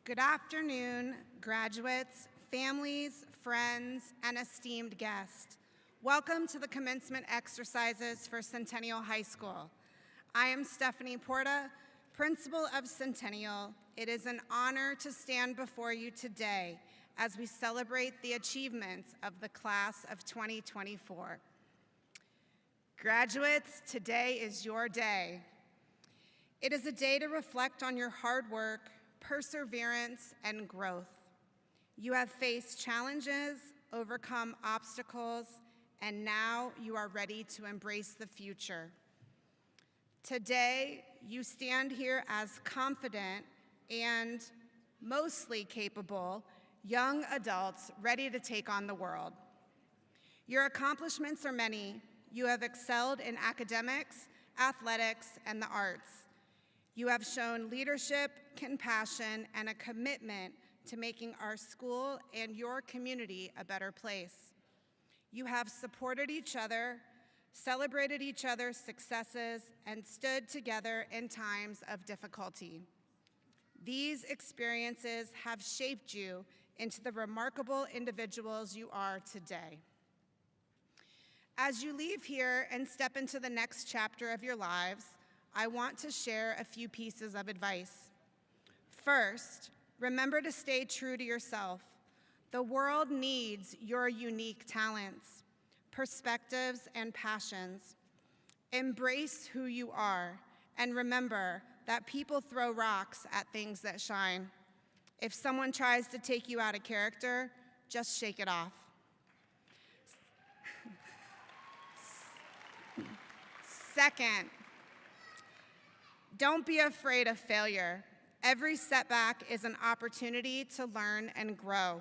Good afternoon, graduates, families, friends, and esteemed guests. Welcome to the commencement exercises for Centennial High School. I am Stephanie Porta, principal of Centennial. It is an honor to stand before you today as we celebrate the achievements of the class of 2024. Graduates, today is your day. It is a day to reflect on your hard work, perseverance, and growth. You have faced challenges, overcome obstacles, and now you are ready to embrace the future. Today, you stand here as confident and mostly capable young adults ready to take on the world. Your accomplishments are many. You have excelled in academics, athletics, and the arts. You have shown leadership, compassion, and a commitment to making our school and your community a better place. You have supported each other, celebrated each other's successes, and stood together in times of difficulty. These experiences have shaped you into the remarkable individuals you are today. As you leave here and step into the next chapter of your lives, I want to share a few pieces of advice. First, remember to stay true to yourself. The world needs your unique talents, perspectives, and passions. Embrace who you are, and remember that people throw rocks at things that shine. If someone tries to take you out of character, just shake it off. Second, don't be afraid of failure. Every setback is an opportunity to learn and grow.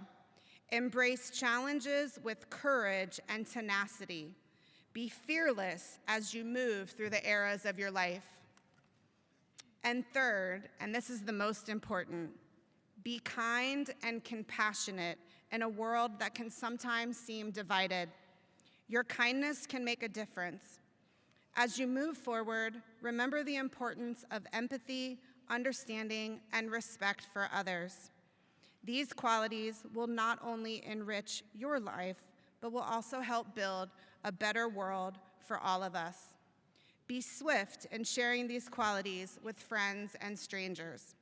Embrace challenges with courage and tenacity. Be fearless as you move through the eras of your life. And third, and this is the most important, be kind and compassionate in a world that can sometimes seem divided. Your kindness can make a difference. As you move forward, remember the importance of empathy, understanding, and respect for others. These qualities will not only enrich your life, but will also help build a better world for all of us. Be swift in sharing these qualities with friends and strangers.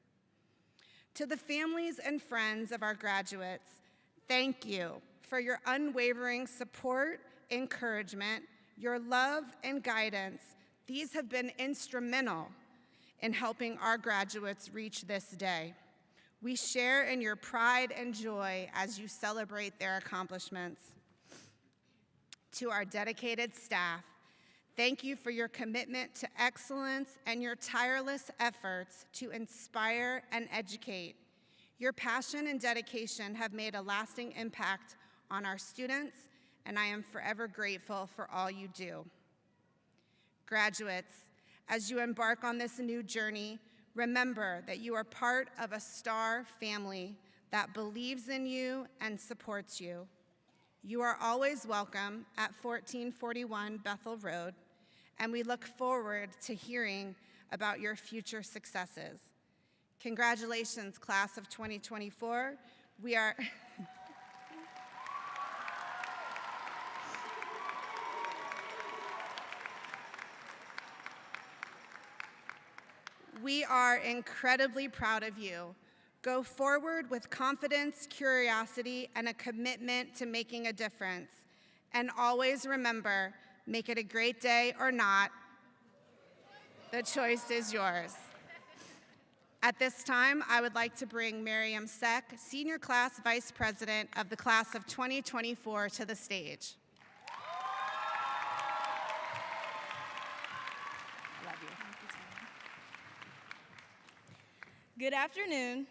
To the families and friends of our graduates, thank you for your unwavering support, encouragement, your love, and guidance. These have been instrumental in helping our graduates reach this day. We share in your pride and joy as you celebrate their accomplishments. To our dedicated staff, thank you for your commitment to excellence and your tireless efforts to inspire and educate. Your passion and dedication have made a lasting impact on our students, and I am forever grateful for all you do. Graduates, as you embark on this new journey, remember that you are part of a star family that believes in you and supports you. You are always welcome at 1441 Bethel Road, and we look forward to hearing about your future successes. Congratulations, class of 2024. We are incredibly proud of you. Go forward with confidence, curiosity, and a commitment to making a difference. And always remember, make it a great day or not, the choice is yours. At this time, I would like to bring Miriam Seck, Senior Class Vice President of the Class of 2024, to the stage. Good afternoon,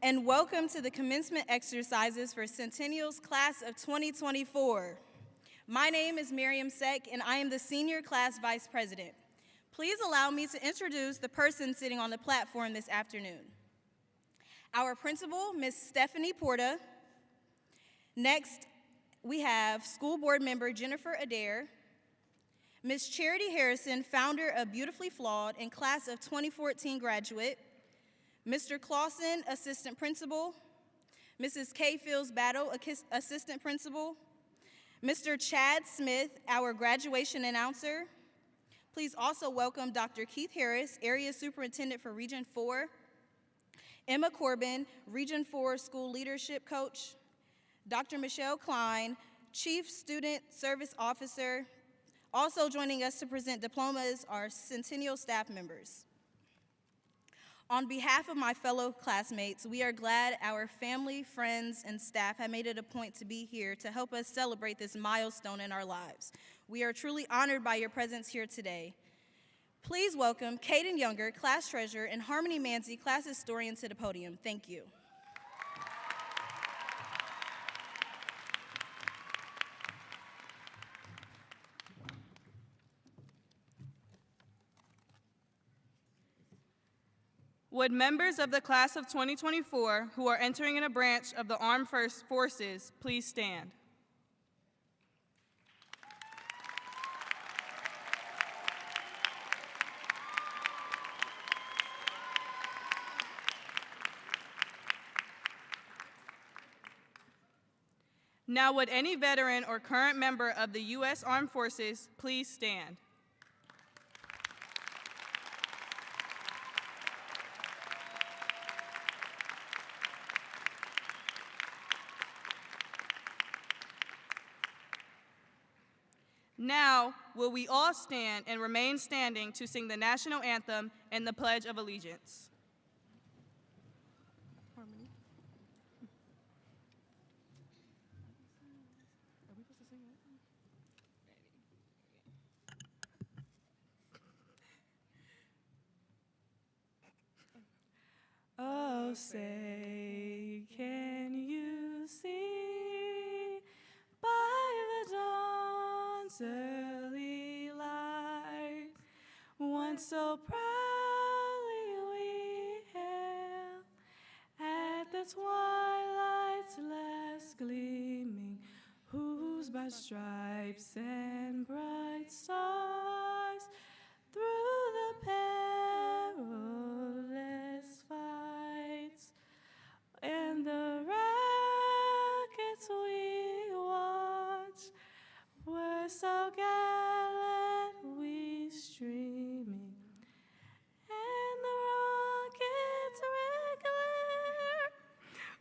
and welcome to the commencement exercises for Centennial's class of 2024. My name is Miriam Seck, and I am the Senior Class Vice President. Please allow me to introduce the person sitting on the platform this afternoon. Our principal, Ms. Stephanie Porta. Next, we have school board member Jennifer Adair, Ms. Charity Harrison, founder of Beautifully Flawed and class of 2014 graduate, Mr. Clausen, Assistant Principal, Mrs. Kay Fields Battle, Assistant Principal, Mr. Chad Smith, our graduation announcer. Please also welcome Dr. Keith Harris, Area Superintendent for Region 4, Emma Corbin, Region 4 School Leadership Coach, Dr. Michelle Klein, Chief Student Service Officer. Also joining us to present diplomas are Centennial staff members. On behalf of my fellow classmates, we are glad our family, friends, and staff have made it a point to be here to help us celebrate this milestone in our lives. We are truly honored by your presence here today. Please welcome Caden Younger, Class Treasurer, and Harmony Manzi, Class Historian, to the podium. Thank you. Would members of the class of 2024 who are entering in a branch of the Armed Forces please stand? Now, would any veteran or current member of the U.S. Armed Forces please stand? Now, will we all stand and remain standing to sing the national anthem and the Pledge of Allegiance? Harmony. Are we supposed to sing it? Oh, say, can you see by the dawn's early light, once so proudly we hailed, at the twilight's last gleaming, whose by stripes and bright stars through the perilous fights and the rackets we watched were so gallantly streaming, and the rockets regular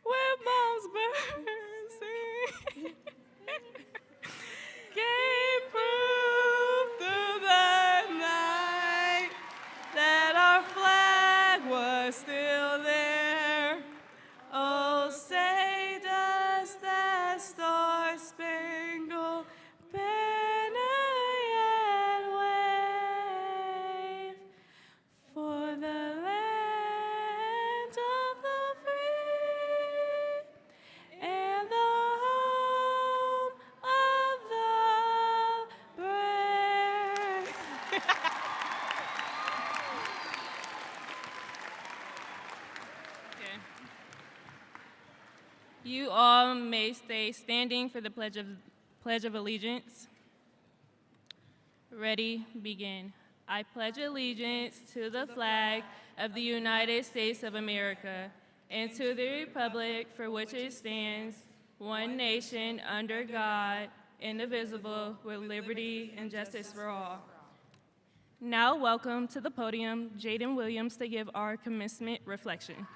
where bombs burn gave proof through the night that our flag was still there. Oh, say does that star-spangled banner yet wave for the land of the free and the home of the brave? Okay. You all may stay standing for the Pledge of Allegiance. Ready, begin. I pledge allegiance to the flag of the United States of America and to the republic for which it stands, one nation under God, indivisible, with liberty and justice for all. Now welcome to the podium Jaden Williams to give our commencement reflection.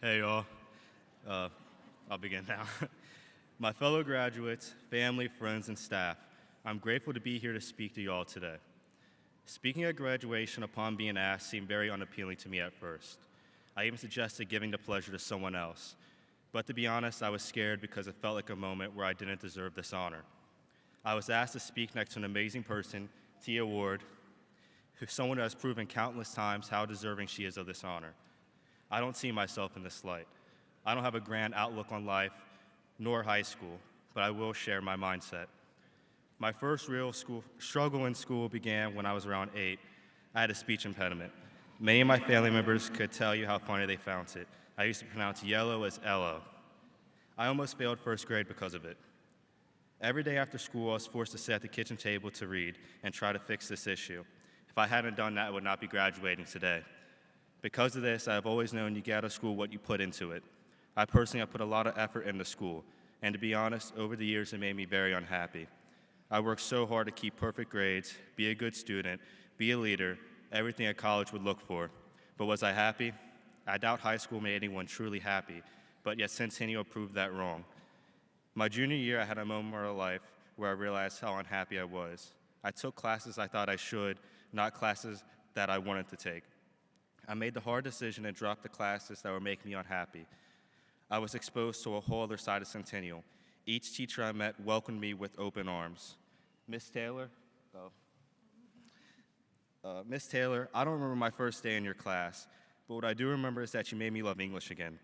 Hey, y'all. I'll begin now. My fellow graduates, family, friends, and staff, I'm grateful to be here to speak to you all today. Speaking at graduation upon being asked seemed very unappealing to me at first. I even suggested giving the pleasure to someone else. But to be honest, I was scared because it felt like a moment where I didn't deserve this honor. I was asked to speak next to an amazing person, Tia Ward, someone who has proven countless times how deserving she is of this honor. I don't see myself in this light. I don't have a grand outlook on life, nor high school, but I will share my mindset. My first real struggle in school began when I was around 8. I had a speech impediment. Many of my family members could tell you how funny they found it. I used to pronounce yellow as ello. I almost failed first grade because of it. Every day after school, I was forced to sit at the kitchen table to read and try to fix this issue. If I hadn't done that, I would not be graduating today. Because of this, I've always known you get out of school what you put into it. I personally have put a lot of effort into school, and to be honest, over the years, it made me very unhappy. I worked so hard to keep perfect grades, be a good student, be a leader, everything a college would look for. But was I happy? I doubt high school made anyone truly happy, but yet Centennial proved that wrong. My junior year, I had a moment of my life where I realized how unhappy I was. I took classes I thought I should, not classes that I wanted to take. I made the hard decision and dropped the classes that were making me unhappy. I was exposed to a whole other side of Centennial. Each teacher I met welcomed me with open arms. Miss Taylor, Miss Taylor, I don't remember my first day in your class, but what I do remember is that you made me love English again.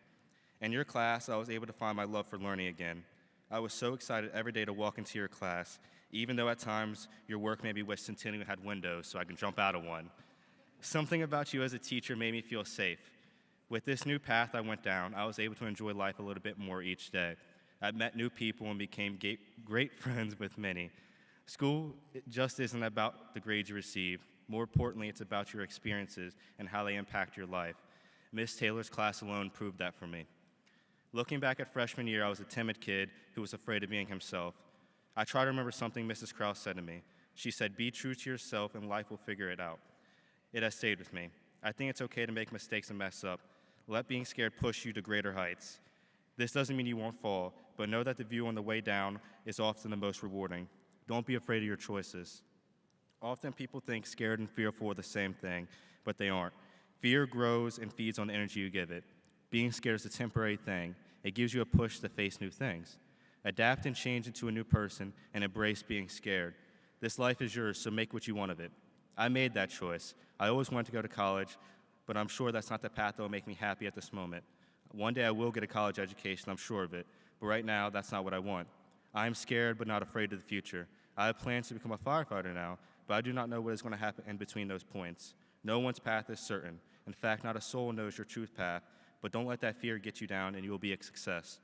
In your class, I was able to find my love for learning again. I was so excited every day to walk into your class, even though at times your work maybe with Centennial had windows so I can jump out of one. Something about you as a teacher made me feel safe. With this new path I went down, I was able to enjoy life a little bit more each day. I met new people and became great friends with many. School just isn't about the grades you receive. More importantly, it's about your experiences and how they impact your life. Miss Taylor's class alone proved that for me. Looking back at freshman year, I was a timid kid who was afraid of being himself. I try to remember something Mrs. Krause said to me. She said, "Be true to yourself and life will figure it out." It has stayed with me. I think it's okay to make mistakes and mess up. Let being scared push you to greater heights. This doesn't mean you won't fall, but know that the view on the way down is often the most rewarding. Don't be afraid of your choices. Often people think scared and fearful are the same thing, but they aren't. Fear grows and feeds on the energy you give it. Being scared is a temporary thing. It gives you a push to face new things. Adapt and change into a new person and embrace being scared. This life is yours, so make what you want of it. I made that choice. I always wanted to go to college, but I'm sure that's not the path that will make me happy at this moment. One day I will get a college education, I'm sure of it, but right now that's not what I want. I am scared but not afraid of the future. I have plans to become a firefighter now, but I do not know what is going to happen in between those points. No one's path is certain. In fact, not a soul knows your truth path, but don't let that fear get you down and you will be a success.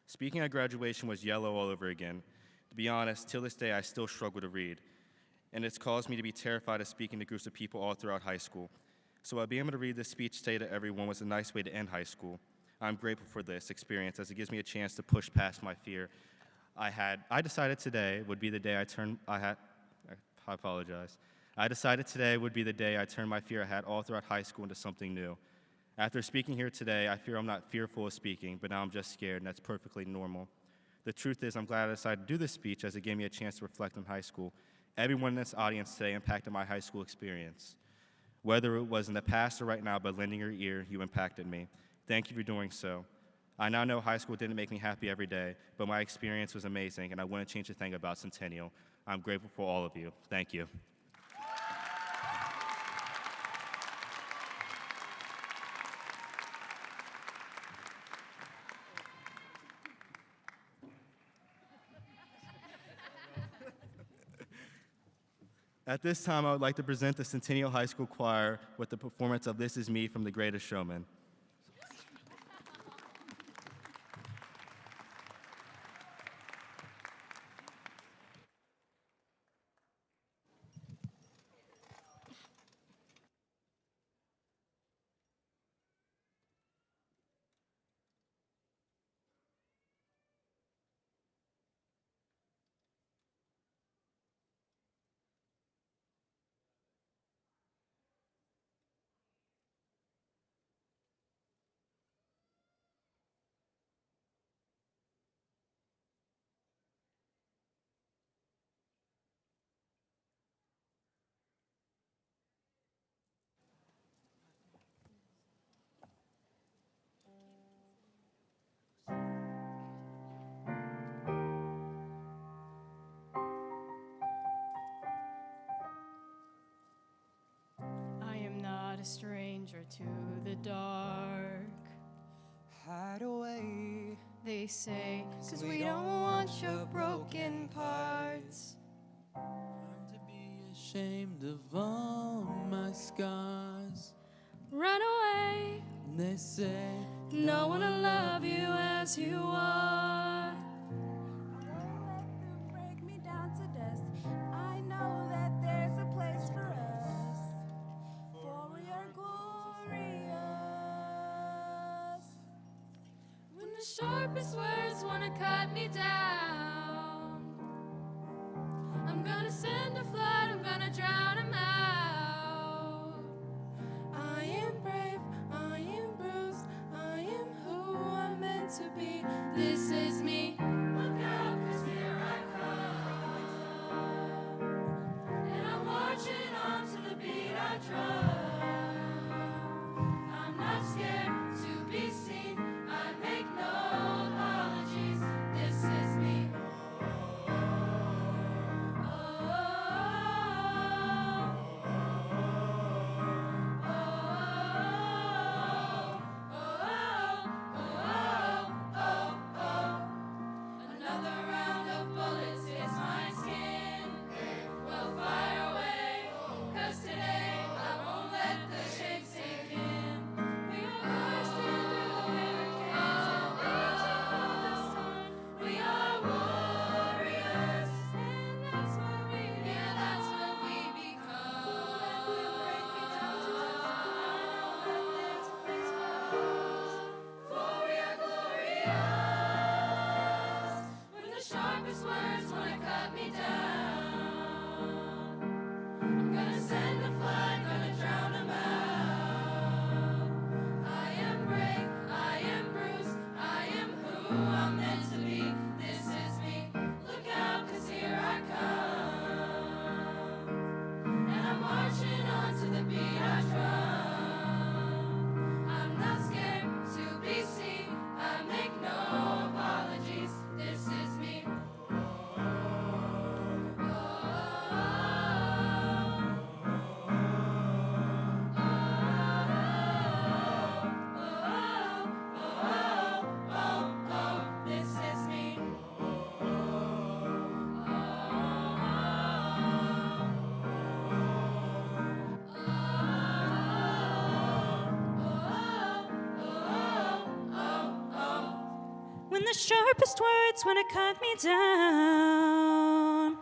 Speaking at graduation was yellow all over again. To be honest, till this day I still struggle to read, and it's caused me to be terrified of speaking to groups of people all throughout high school. So being able to read this speech today to everyone was a nice way to end high school. I'm grateful for this experience as it gives me a chance to push past my fear. I decided today would be the day I decided today would be the day I turned my fear I had all throughout high school into something new. After speaking here today, I fear I'm not fearful of speaking, but now I'm just scared, and that's perfectly normal. The truth is, I'm glad I decided to do this speech as it gave me a chance to reflect on high school. Everyone in this audience today impacted my high school experience. Whether it was in the past or right now, by lending your ear, you impacted me. Thank you for doing so. I now know high school didn't make me happy every day, but my experience was amazing, and I wouldn't change a thing about Centennial. I'm grateful for all of you. Thank you. At this time, I would like to present the Centennial High School Choir with the performance of This Is Me from The Greatest Showman. I am not a stranger to the dark. Hide away, They say, 'cause we don't want your broken parts. I'm to be ashamed of all my scars. Run away, they say no one will love you as you are. Break me down to dust. I know that there's a place for us, for we are glorious. When the sharpest words wanna cut me down, I'm gonna send a flood, I'm gonna drown 'em out. I am brave, I am bruised, I am who I'm meant to be. This is me. Look out, 'cause here I come. And I'm marching on to the beat I drum. I'm not scared to be seen, I make no apologies. This is me. Another round of bullets hits my skin. Well, fire away, 'cause today I won't let the shake sink in. We are bursting through the barricades and reaching for the sun. We are warriors, and that's what we become. Yeah, that's what we become. Break me down to dust. I know that there's a place for us, for we are glorious. When the sharpest words wanna cut me down, I'm gonna send a flood, gonna drown 'em out. I am brave, I am bruised, I am who I'm meant to be. This is me. Look out, 'cause here I come. And I'm marching on to the beat I drum. I'm not scared to be seen, I make no apologies. This is me. This is me. When the sharpest words wanna cut me down,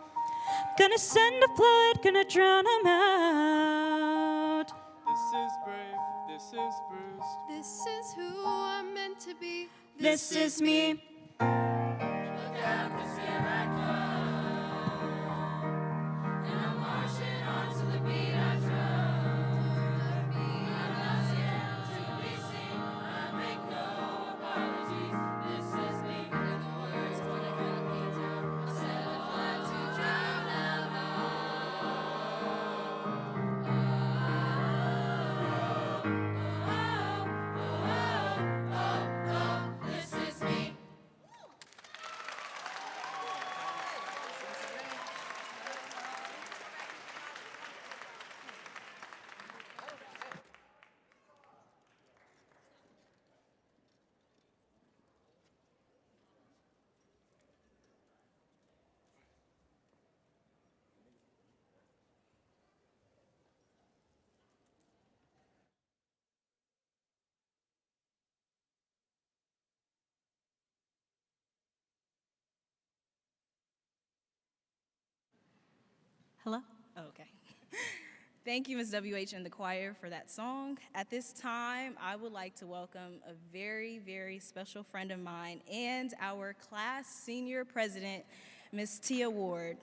gonna send a flood, gonna drown 'em out. this is brave, this is bruised. This is who I'm meant to be. This is me. Look out, 'cause here I come. And I'm marching on to the beat I drum. I'm not scared to be seen, I make no apologies. This is me. When the words wanna cut me down, I send a flood to drown 'em out. This is me. Hello? Oh, okay. Thank you, Ms. WH and the choir, for that song. At this time, I would like to welcome a very, very special friend of mine and our class senior president, Ms. Tia Ward.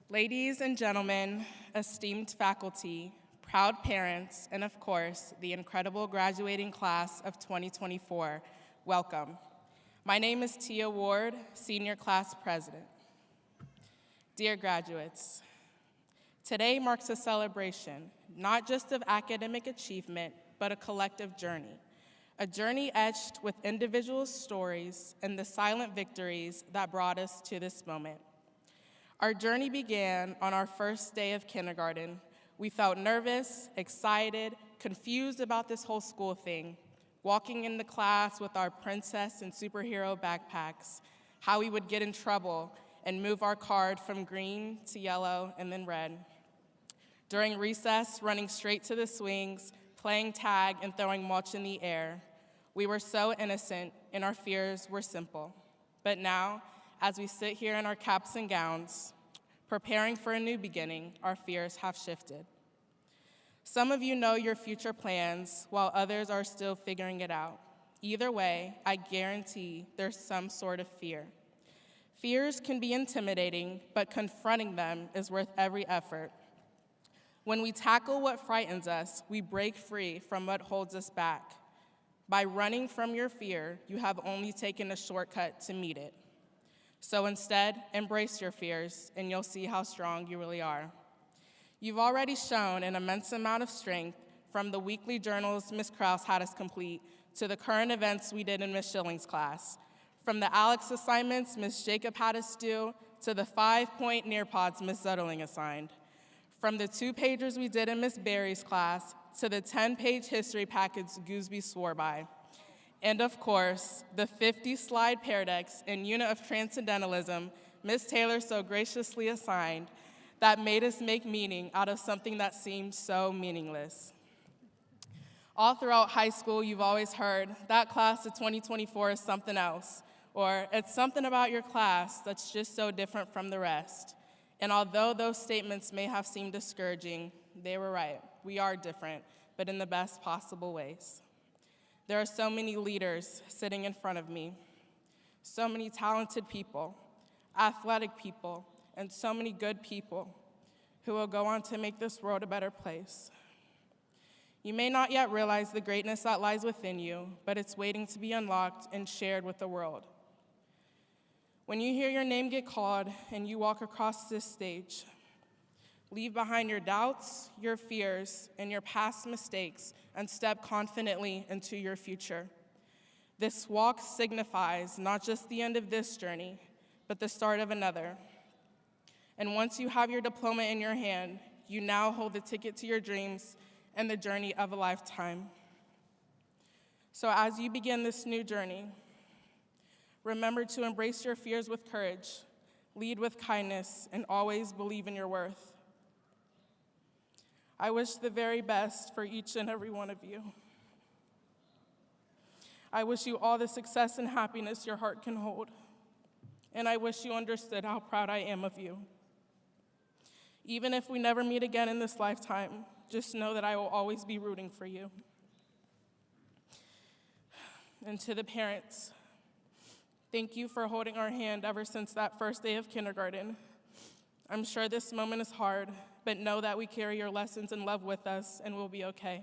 Ladies and gentlemen, esteemed faculty, proud parents, and of course, the incredible graduating class of 2024, welcome. My name is Tia Ward, Senior Class President. Dear graduates, today marks a celebration, not just of academic achievement, but a collective journey. A journey etched with individual stories and the silent victories that brought us to this moment. Our journey began on our first day of kindergarten. We felt nervous, excited, confused about this whole school thing, walking in the class with our princess and superhero backpacks, how we would get in trouble and move our card from green to yellow and then red. During recess, running straight to the swings, playing tag, and throwing mulch in the air. We were so innocent, and our fears were simple. But now, as we sit here in our caps and gowns, preparing for a new beginning, our fears have shifted. Some of you know your future plans, while others are still figuring it out. Either way, I guarantee there's some sort of fear. Fears can be intimidating, but confronting them is worth every effort. When we tackle what frightens us, we break free from what holds us back. By running from your fear, you have only taken a shortcut to meet it. So instead, embrace your fears, and you'll see how strong you really are. You've already shown an immense amount of strength, from the weekly journals Ms. Krause had us complete to the current events we did in Ms. Schilling's class, from the Alex assignments Ms. Jacob had us do to the 5-point Nearpods Ms. Zuttling assigned, from the 2-pagers we did in Ms. Berry's class to the 10-page history package Gooseby swore by, and of course, the 50-slide Pear Decks and Unit of Transcendentalism Ms. Taylor so graciously assigned that made us make meaning out of something that seemed so meaningless. All throughout high school, you've always heard, that class of 2024 is something else, or it's something about your class that's just so different from the rest. And although those statements may have seemed discouraging, they were right. We are different, but in the best possible ways. There are so many leaders sitting in front of me, so many talented people, athletic people, and so many good people who will go on to make this world a better place. You may not yet realize the greatness that lies within you, but it's waiting to be unlocked and shared with the world. When you hear your name get called and you walk across this stage, leave behind your doubts, your fears, and your past mistakes and step confidently into your future. This walk signifies not just the end of this journey, but the start of another. And once you have your diploma in your hand, you now hold the ticket to your dreams and the journey of a lifetime. So as you begin this new journey, remember to embrace your fears with courage, lead with kindness, and always believe in your worth. I wish the very best for each and every one of you. I wish you all the success and happiness your heart can hold. And I wish you understood how proud I am of you. Even if we never meet again in this lifetime, just know that I will always be rooting for you. And to the parents, thank you for holding our hand ever since that first day of kindergarten. I'm sure this moment is hard, but know that we carry your lessons and love with us, and we'll be okay.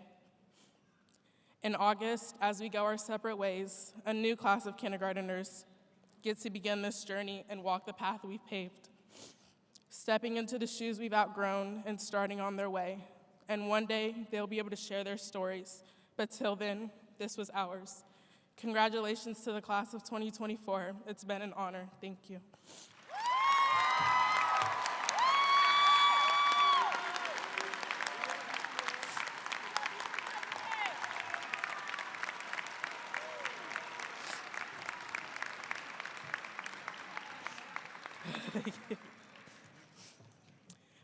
In August, as we go our separate ways, a new class of kindergarteners gets to begin this journey and walk the path we've paved, stepping into the shoes we've outgrown and starting on their way. And one day, they'll be able to share their stories, but till then, this was ours. Congratulations to the class of 2024. It's been an honor. Thank you.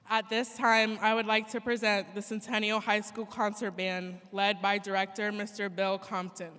At this time, I would like to present the Centennial High School Concert Band, led by Director Mr. Bill Compton.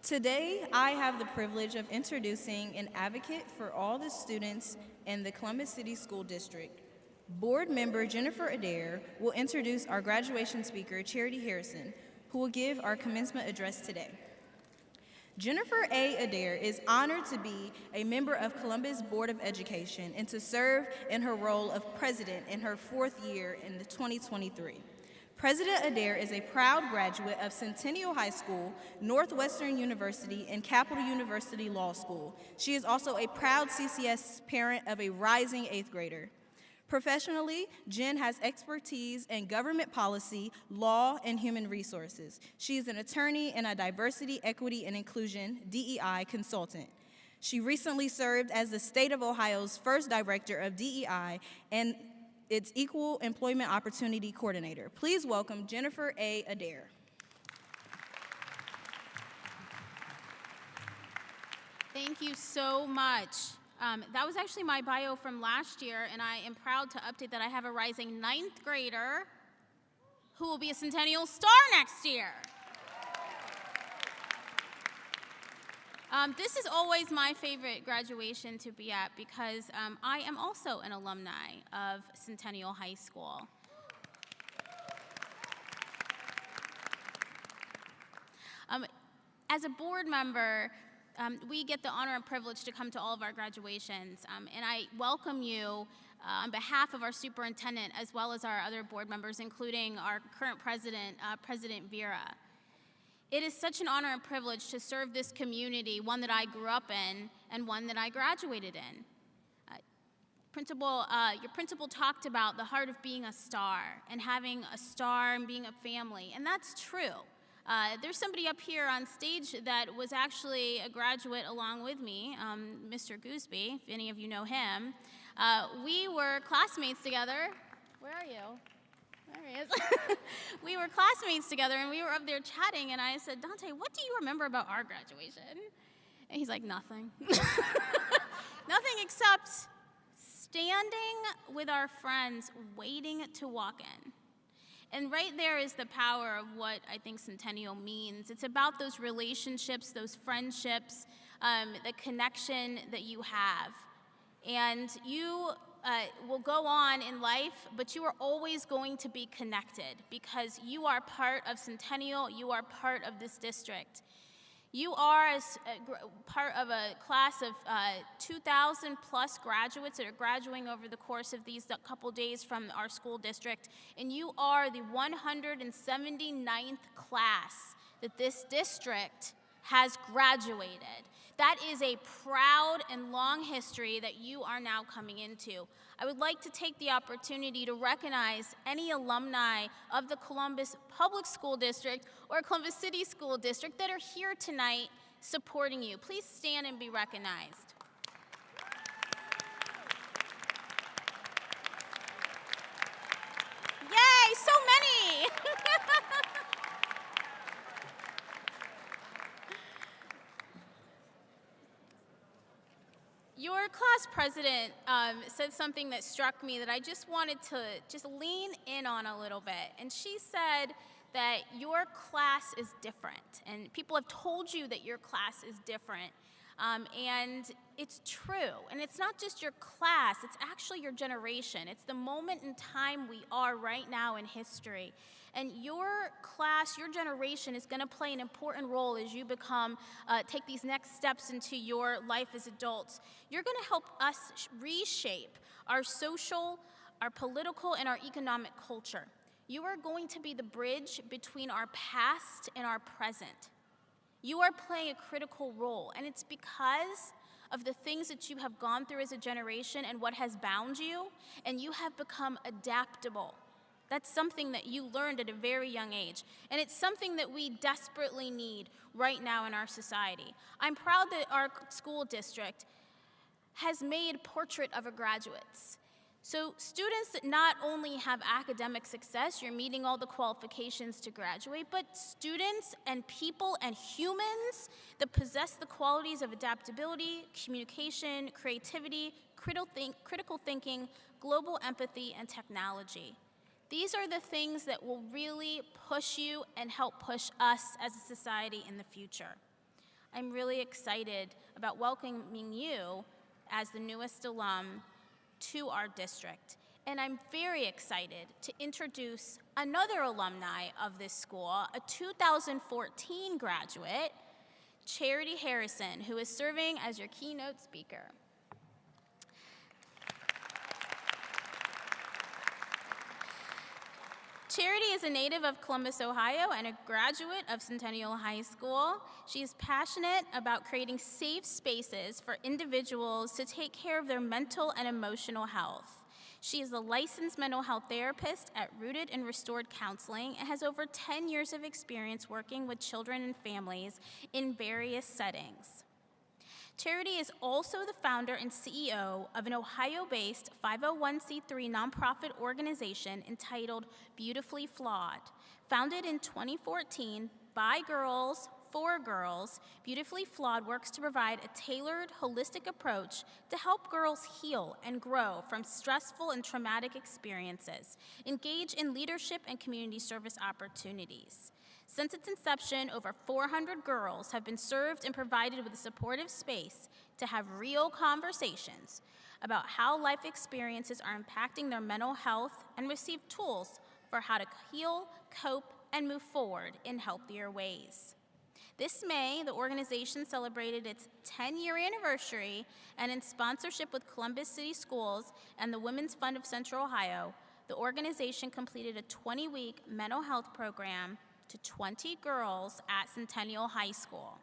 Today, I have the privilege of introducing an advocate for all the students in the Columbus City School District. Board member Jennifer Adair will introduce our graduation speaker, Charity Harrison, who will give our commencement address today. Jennifer A. Adair is honored to be a member of Columbus Board of Education and to serve in her role of president in her 4th year in the 2023. President Adair is a proud graduate of Centennial High School, Northwestern University, and Capital University Law School. She is also a proud CCS parent of a rising 8th grader. Professionally, Jen has expertise in government policy, law, and human resources. She is an attorney and a diversity, equity, and inclusion DEI consultant. She recently served as the state of Ohio's first director of DEI and its Equal Employment Opportunity Coordinator. Please welcome Jennifer A. Adair. Thank you so much. That was actually my bio from last year, and I am proud to update that I have a rising 9th grader who will be a Centennial star next year. This is always my favorite graduation to be at because I am also an alumni of Centennial High School. As a board member, we get the honor and privilege to come to all of our graduations, and I welcome you on behalf of our superintendent as well as our other board members, including our current president, President Vera. It is such an honor and privilege to serve this community, one that I grew up in and one that I graduated in. Your principal talked about the heart of being a star and having a star and being a family, and that's true. There's somebody up here on stage that was actually a graduate along with me, Mr. Gooseby, if any of you know him. We were classmates together. Where are you? There he is. We were classmates together, and we were up there chatting, and I said, Dante, what do you remember about our graduation? And he's like, nothing. Nothing except standing with our friends, waiting to walk in. And right there is the power of what I think Centennial means. It's about those relationships, those friendships, the connection that you have. And you will go on in life, but you are always going to be connected because you are part of Centennial, you are part of this district. You are part of a class of 2,000 plus graduates that are graduating over the course of these couple days from our school district, and you are the 179th class that this district has graduated. That is a proud and long history that you are now coming into. I would like to take the opportunity to recognize any alumni of the Columbus Public School District or Columbus City School District that are here tonight supporting you. Please stand and be recognized. Yay, so many! Your class president said something that struck me that I just wanted to lean in on a little bit. And she said that your class is different. And people have told you that your class is different. And it's true. And it's not just your class, it's actually your generation. It's the moment in time we are right now in history. And your class, your generation is going to play an important role as you take these next steps into your life as adults. You're going to help us reshape our social, our political, and our economic culture. You are going to be the bridge between our past and our present. You are playing a critical role, and it's because of the things that you have gone through as a generation and what has bound you, and you have become adaptable. That's something that you learned at a very young age, and it's something that we desperately need right now in our society. I'm proud that our school district has made portrait of our graduates. So students that not only have academic success, you're meeting all the qualifications to graduate, but students and people and humans that possess the qualities of adaptability, communication, creativity, critical thinking, global empathy, and technology. These are the things that will really push you and help push us as a society in the future. I'm really excited about welcoming you as the newest alum to our district. And I'm very excited to introduce another alumni of this school, a 2014 graduate, Charity Harrison, who is serving as your keynote speaker. Charity is a native of Columbus, Ohio, and a graduate of Centennial High School. She is passionate about creating safe spaces for individuals to take care of their mental and emotional health. She is a licensed mental health therapist at Rooted and Restored Counseling and has over 10 years of experience working with children and families in various settings. Charity is also the founder and CEO of an Ohio-based 501c3 nonprofit organization entitled Beautifully Flawed. Founded in 2014 by girls, for girls, Beautifully Flawed works to provide a tailored, holistic approach to help girls heal and grow from stressful and traumatic experiences, engage in leadership and community service opportunities. Since its inception, over 400 girls have been served and provided with a supportive space to have real conversations about how life experiences are impacting their mental health and receive tools for how to heal, cope, and move forward in healthier ways. This May, the organization celebrated its 10-year anniversary, and in sponsorship with Columbus City Schools and the Women's Fund of Central Ohio, the organization completed a 20-week mental health program to 20 girls at Centennial High School,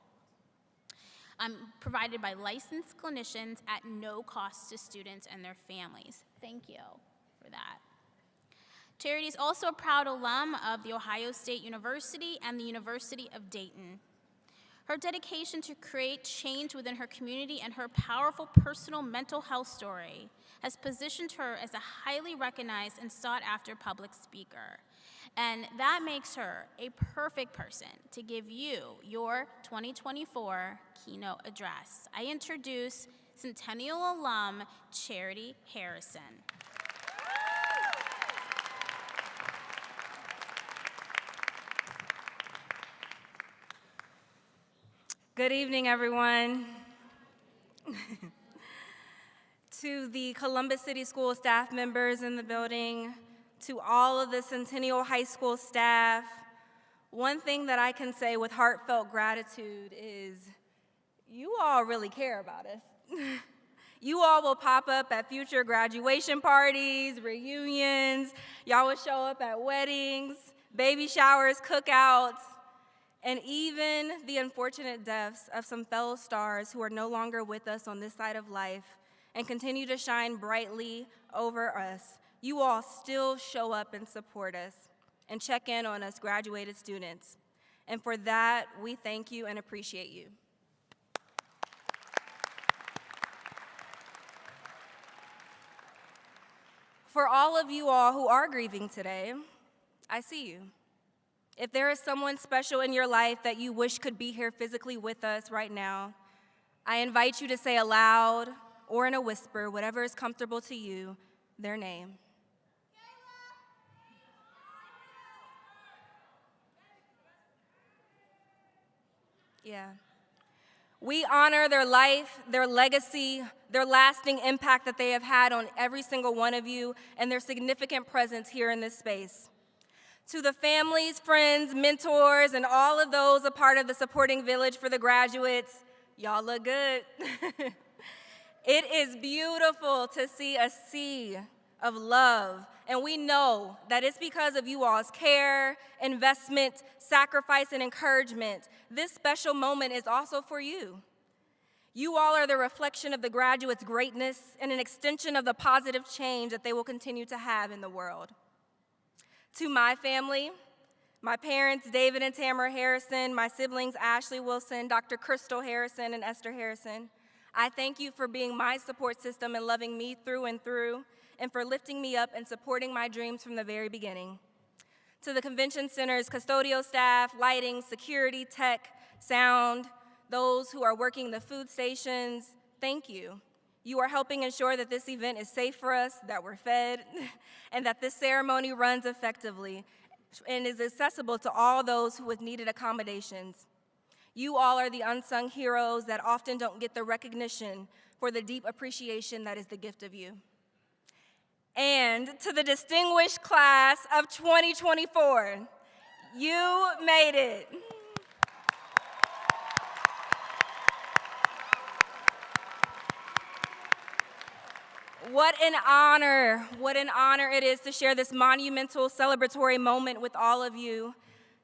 provided by licensed clinicians at no cost to students and their families. Thank you for that. Charity is also a proud alum of The Ohio State University and the University of Dayton. Her dedication to create change within her community and her powerful personal mental health story has positioned her as a highly recognized and sought-after public speaker. And that makes her a perfect person to give you your 2024 keynote address. I introduce Centennial alum Charity Harrison. Good evening, everyone. To the Columbus City School staff members in the building, to all of the Centennial High School staff, one thing that I can say with heartfelt gratitude is you all really care about us. You all will pop up at future graduation parties, reunions, y'all will show up at weddings, baby showers, cookouts, and even the unfortunate deaths of some fellow stars who are no longer with us on this side of life and continue to shine brightly over us. You all still show up and support us and check in on us graduated students. And for that, we thank you and appreciate you. For all of you all who are grieving today, I see you. If there is someone special in your life that you wish could be here physically with us right now, I invite you to say aloud or in a whisper, whatever is comfortable to you, their name. Yeah. We honor their life, their legacy, their lasting impact that they have had on every single one of you, and their significant presence here in this space. To the families, friends, mentors, and all of those a part of the supporting village for the graduates, y'all look good. It is beautiful to see a sea of love, and we know that it's because of you all's care, investment, sacrifice, and encouragement. This special moment is also for you. You all are the reflection of the graduates' greatness and an extension of the positive change that they will continue to have in the world. To my family, my parents, David and Tamara Harrison, my siblings, Ashley Wilson, Dr. Crystal Harrison, and Esther Harrison, I thank you for being my support system and loving me through and through, and for lifting me up and supporting my dreams from the very beginning. To the Convention Center's custodial staff, lighting, security, tech, sound, those who are working the food stations, thank you. You are helping ensure that this event is safe for us, that we're fed, and that this ceremony runs effectively and is accessible to all those who have needed accommodations. You all are the unsung heroes that often don't get the recognition for the deep appreciation that is the gift of you. And to the distinguished class of 2024, you made it. What an honor it is to share this monumental celebratory moment with all of you.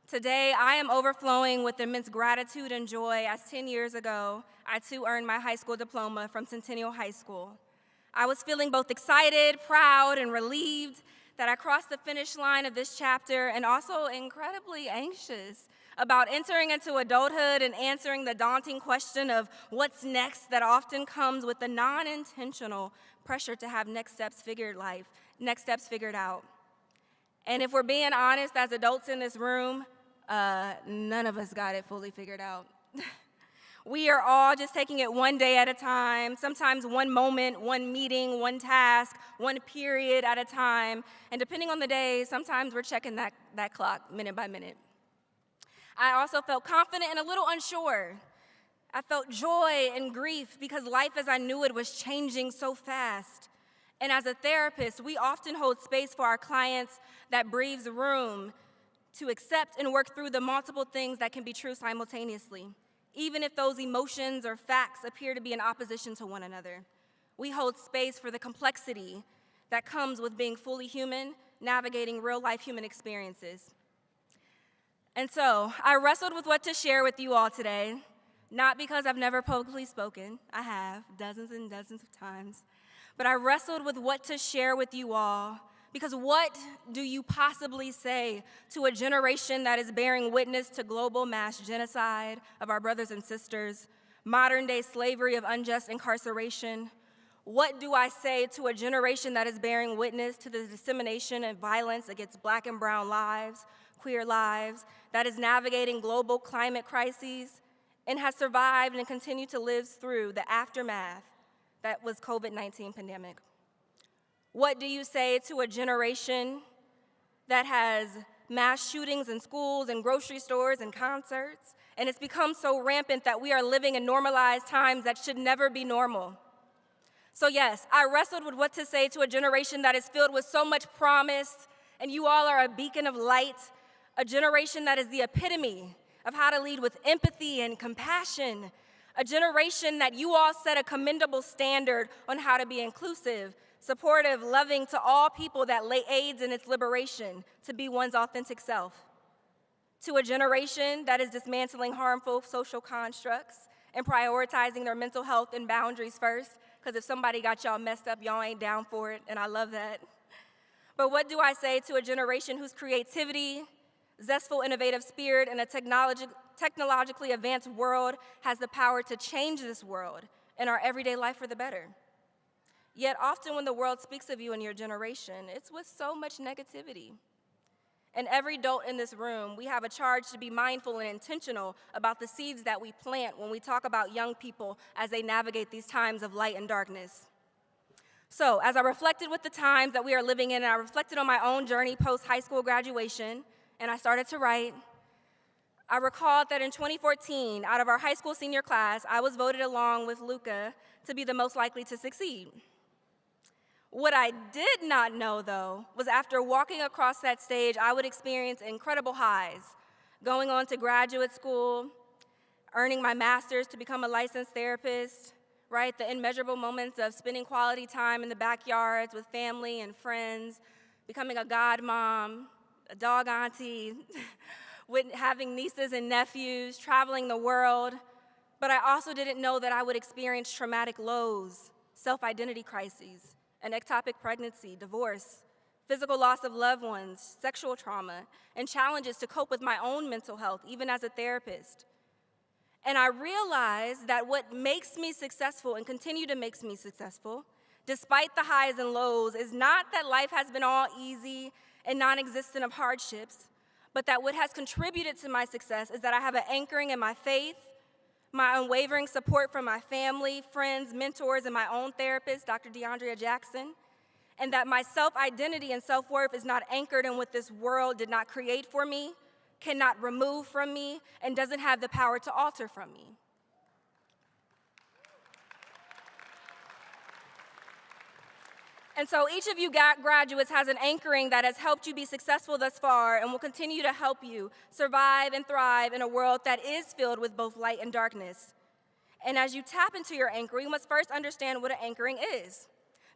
Today, I am overflowing with immense gratitude and joy as 10 years ago, I too earned my high school diploma from Centennial High School. I was feeling both excited, proud, and relieved that I crossed the finish line of this chapter, and also incredibly anxious about entering into adulthood and answering the daunting question of what's next that often comes with the non-intentional pressure to have next steps figured out. And if we're being honest, as adults in this room, none of us got it fully figured out. We are all just taking it one day at a time, sometimes one moment, one meeting, one task, one period at a time. And depending on the day, sometimes we're checking that clock minute by minute. I also felt confident and a little unsure. I felt joy and grief because life as I knew it was changing so fast. And as a therapist, we often hold space for our clients that breathes room to accept and work through the multiple things that can be true simultaneously, even if those emotions or facts appear to be in opposition to one another. We hold space for the complexity that comes with being fully human, navigating real-life human experiences. And so, I wrestled with what to share with you all today, not because I've never publicly spoken. I have, dozens and dozens of times. But I wrestled with what to share with you all, because what do you possibly say to a generation that is bearing witness to global mass genocide of our brothers and sisters, modern-day slavery of unjust incarceration? What do I say to a generation that is bearing witness to the dissemination of violence against Black and brown lives, queer lives, that is navigating global climate crises, and has survived and continued to live through the aftermath that was COVID-19 pandemic? What do you say to a generation that has mass shootings in schools and grocery stores and concerts, and it's become so rampant that we are living in normalized times that should never be normal? So yes, I wrestled with what to say to a generation that is filled with so much promise, and you all are a beacon of light, a generation that is the epitome of how to lead with empathy and compassion, a generation that you all set a commendable standard on how to be inclusive, supportive, loving to all people that aids in its liberation to be one's authentic self. To a generation that is dismantling harmful social constructs and prioritizing their mental health and boundaries first, because if somebody got y'all messed up, y'all ain't down for it, and I love that. But what do I say to a generation whose creativity, zestful, innovative spirit, and a technologically advanced world has the power to change this world and our everyday life for the better? Yet often when the world speaks of you and your generation, it's with so much negativity. And every adult in this room, we have a charge to be mindful and intentional about the seeds that we plant when we talk about young people as they navigate these times of light and darkness. So as I reflected with the times that we are living in, and I reflected on my own journey post-high school graduation, and I started to write, I recalled that in 2014, out of our high school senior class, I was voted along with Luca to be the most likely to succeed. What I did not know, though, was after walking across that stage, I would experience incredible highs, going on to graduate school, earning my master's to become a licensed therapist, right? The immeasurable moments of spending quality time in the backyards with family and friends, becoming a godmom, a dog auntie, with having nieces and nephews, traveling the world. But I also didn't know that I would experience traumatic lows, self-identity crises, an ectopic pregnancy, divorce, physical loss of loved ones, sexual trauma, and challenges to cope with my own mental health, even as a therapist. And I realized that what makes me successful and continue to make me successful, despite the highs and lows, is not that life has been all easy and non-existent of hardships, but that what has contributed to my success is that I have an anchoring in my faith, my unwavering support from my family, friends, mentors, and my own therapist, Dr. DeAndrea Jackson, and that my self-identity and self-worth is not anchored in what this world did not create for me, cannot remove from me, and doesn't have the power to alter from me. And so each of you graduates has an anchoring that has helped you be successful thus far and will continue to help you survive and thrive in a world that is filled with both light and darkness. And as you tap into your anchoring, you must first understand what an anchoring is.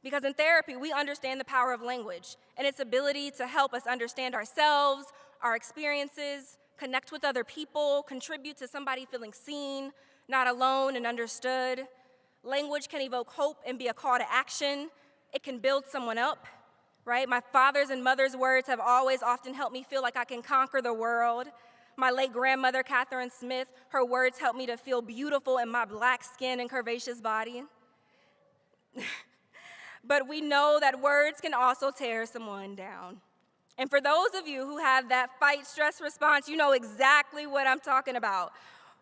Because in therapy, we understand the power of language and its ability to help us understand ourselves, our experiences, connect with other people, contribute to somebody feeling seen, not alone and understood. Language can evoke hope and be a call to action. It can build someone up, right? My father's and mother's words have always often helped me feel like I can conquer the world. My late grandmother, Catherine Smith, her words helped me to feel beautiful in my black skin and curvaceous body. But we know that words can also tear someone down. And for those of you who have that fight stress response, you know exactly what I'm talking about.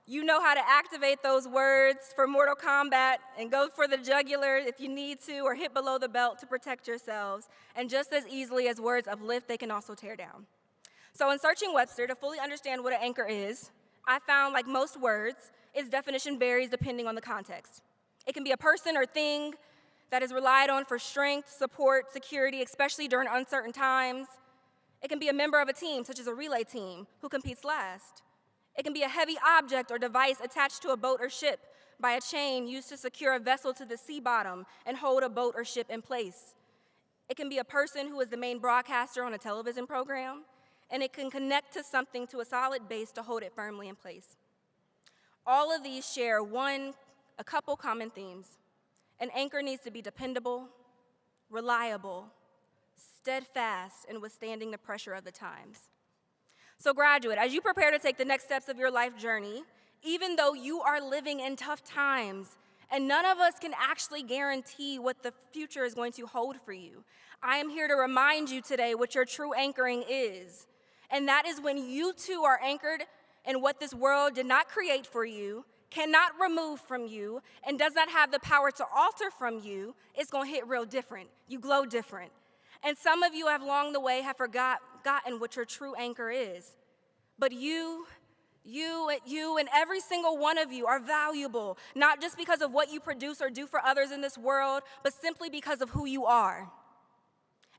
You know how to activate those words for Mortal Kombat and go for the jugular if you need to, or hit below the belt to protect yourselves. And just as easily as words uplift, they can also tear down. So in searching Webster to fully understand what an anchor is, I found, like most words, its definition varies depending on the context. It can be a person or thing that is relied on for strength, support, security, especially during uncertain times. It can be a member of a team, such as a relay team, who competes last. It can be a heavy object or device attached to a boat or ship by a chain used to secure a vessel to the sea bottom and hold a boat or ship in place. It can be a person who is the main broadcaster on a television program, and it can connect to something to a solid base to hold it firmly in place. All of these share a couple common themes. An anchor needs to be dependable, reliable, steadfast, and withstanding the pressure of the times. So graduate, as you prepare to take the next steps of your life journey, even though you are living in tough times, and none of us can actually guarantee what the future is going to hold for you, I am here to remind you today what your true anchoring is. And that is when you too are anchored in what this world did not create for you, cannot remove from you, and does not have the power to alter from you, it's going to hit real different. You glow different. And some of you have along the way have forgotten what your true anchor is. But you and every single one of you are valuable, not just because of what you produce or do for others in this world, but simply because of who you are.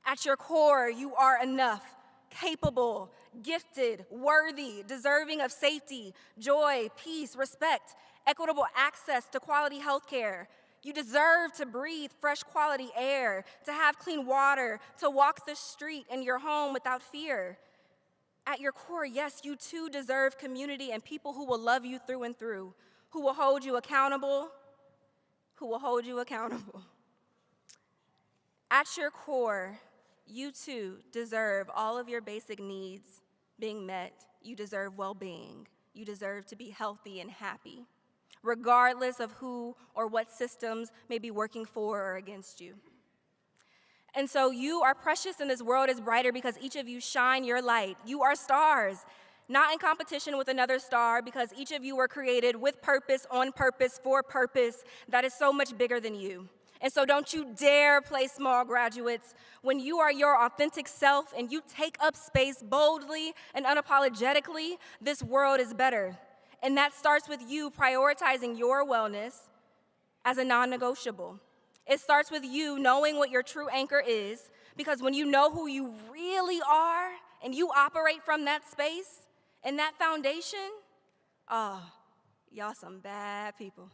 At your core, you are enough, capable, gifted, worthy, deserving of safety, joy, peace, respect, equitable access to quality health care. You deserve to breathe fresh quality air, to have clean water, to walk the street in your home without fear. At your core, yes, you too deserve community and people who will love you through and through, who will hold you accountable, At your core, you too deserve all of your basic needs being met. You deserve well-being. You deserve to be healthy and happy, regardless of who or what systems may be working for or against you. And so you are precious and this world is brighter because each of you shine your light. You are stars, not in competition with another star, because each of you were created with purpose, on purpose, for purpose that is so much bigger than you. And so don't you dare play small, graduates. When you are your authentic self and you take up space boldly and unapologetically, this world is better. And that starts with you prioritizing your wellness as a non-negotiable. It starts with you knowing what your true anchor is, because when you know who you really are and you operate from that space and that foundation, y'all some bad people.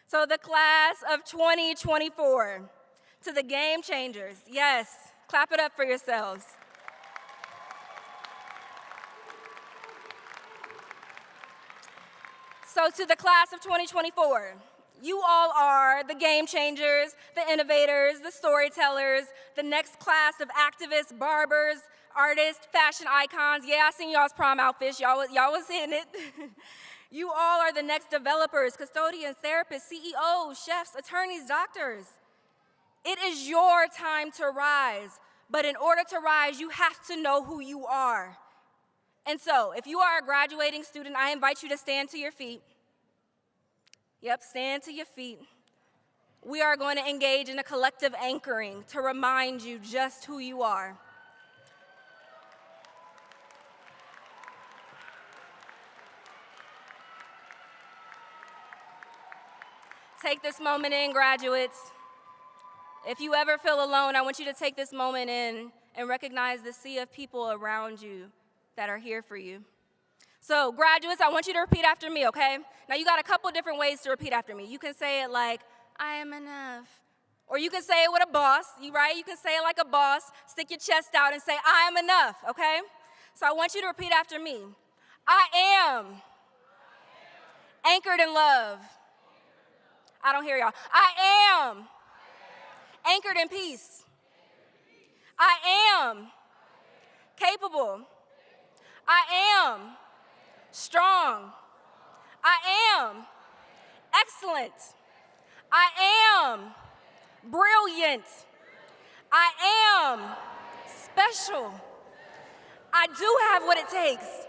So the class of 2024, to the game changers, yes, clap it up for yourselves. So to the class of 2024, you all are the game changers, the innovators, the storytellers, the next class of activists, barbers, artists, fashion icons. Yeah, I seen y'all's prom outfits. Y'all was hitting it. You all are the next developers, custodians, therapists, CEOs, chefs, attorneys, doctors. It is your time to rise, but in order to rise, you have to know who you are. And so, if you are a graduating student, I invite you to stand to your feet. Yep, stand to your feet. We are going to engage in a collective anchoring to remind you just who you are. Take this moment in, graduates. If you ever feel alone, I want you to take this moment in and recognize the sea of people around you that are here for you. So, graduates, I want you to repeat after me, okay? Now, you got a couple different ways to repeat after me. You can say it like, I am enough. Or you can say it with a boss, right? You can say it like a boss. Stick your chest out and say, I am enough, okay? So I want you to repeat after me. I am anchored in love. I don't hear y'all. I am anchored in peace. I am capable. I am strong. I am excellent. I am brilliant. I am special. I do have what it takes.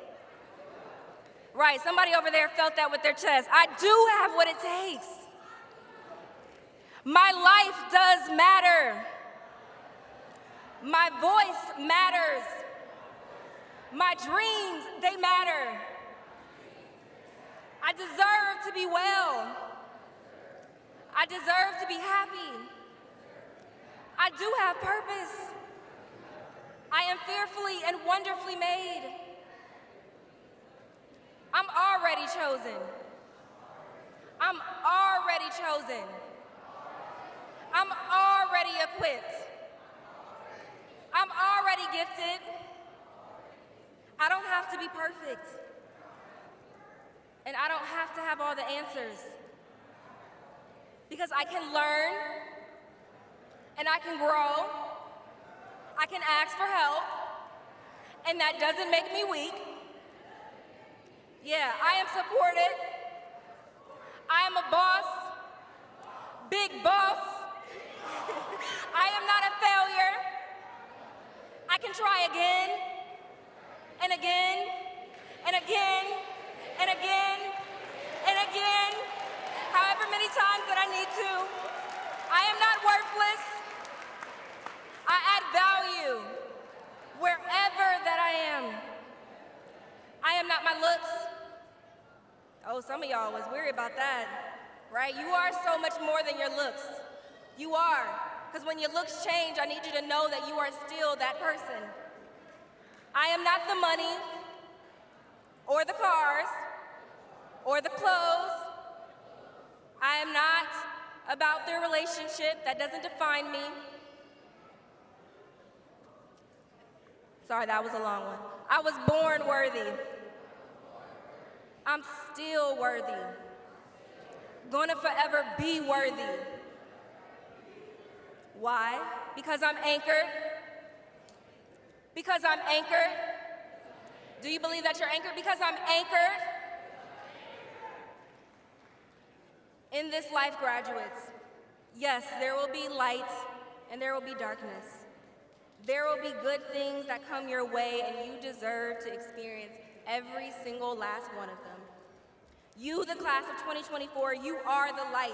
Right, somebody over there felt that with their chest. I do have what it takes. My life does matter. My voice matters. My dreams, they matter. I deserve to be well. I deserve to be happy. I do have purpose. I am fearfully and wonderfully made. I'm already chosen. I'm already chosen. I'm already equipped. I'm already gifted. I don't have to be perfect. And I don't have to have all the answers. Because I can learn, and I can grow, I can ask for help, and that doesn't make me weak. Yeah, I am supported. I am a boss, big boss. I am not a failure. I can try again, and again, and again, and again, and again, however many times that I need to. I am not worthless. I add value wherever that I am. I am not my looks. Oh, some of y'all was worried about that, right? You are so much more than your looks. You are. Because when your looks change, I need you to know that you are still that person. I am not the money, or the cars, or the clothes. I am not about the relationship. That doesn't define me. Sorry, that was a long one. I was born worthy. I'm still worthy. Gonna forever be worthy. Why? Because I'm anchored. Because I'm anchored. Do you believe that you're anchored? Because I'm anchored. In this life, graduates, yes, there will be light and there will be darkness. There will be good things that come your way, and you deserve to experience every single last one of them. You, the class of 2024, you are the light.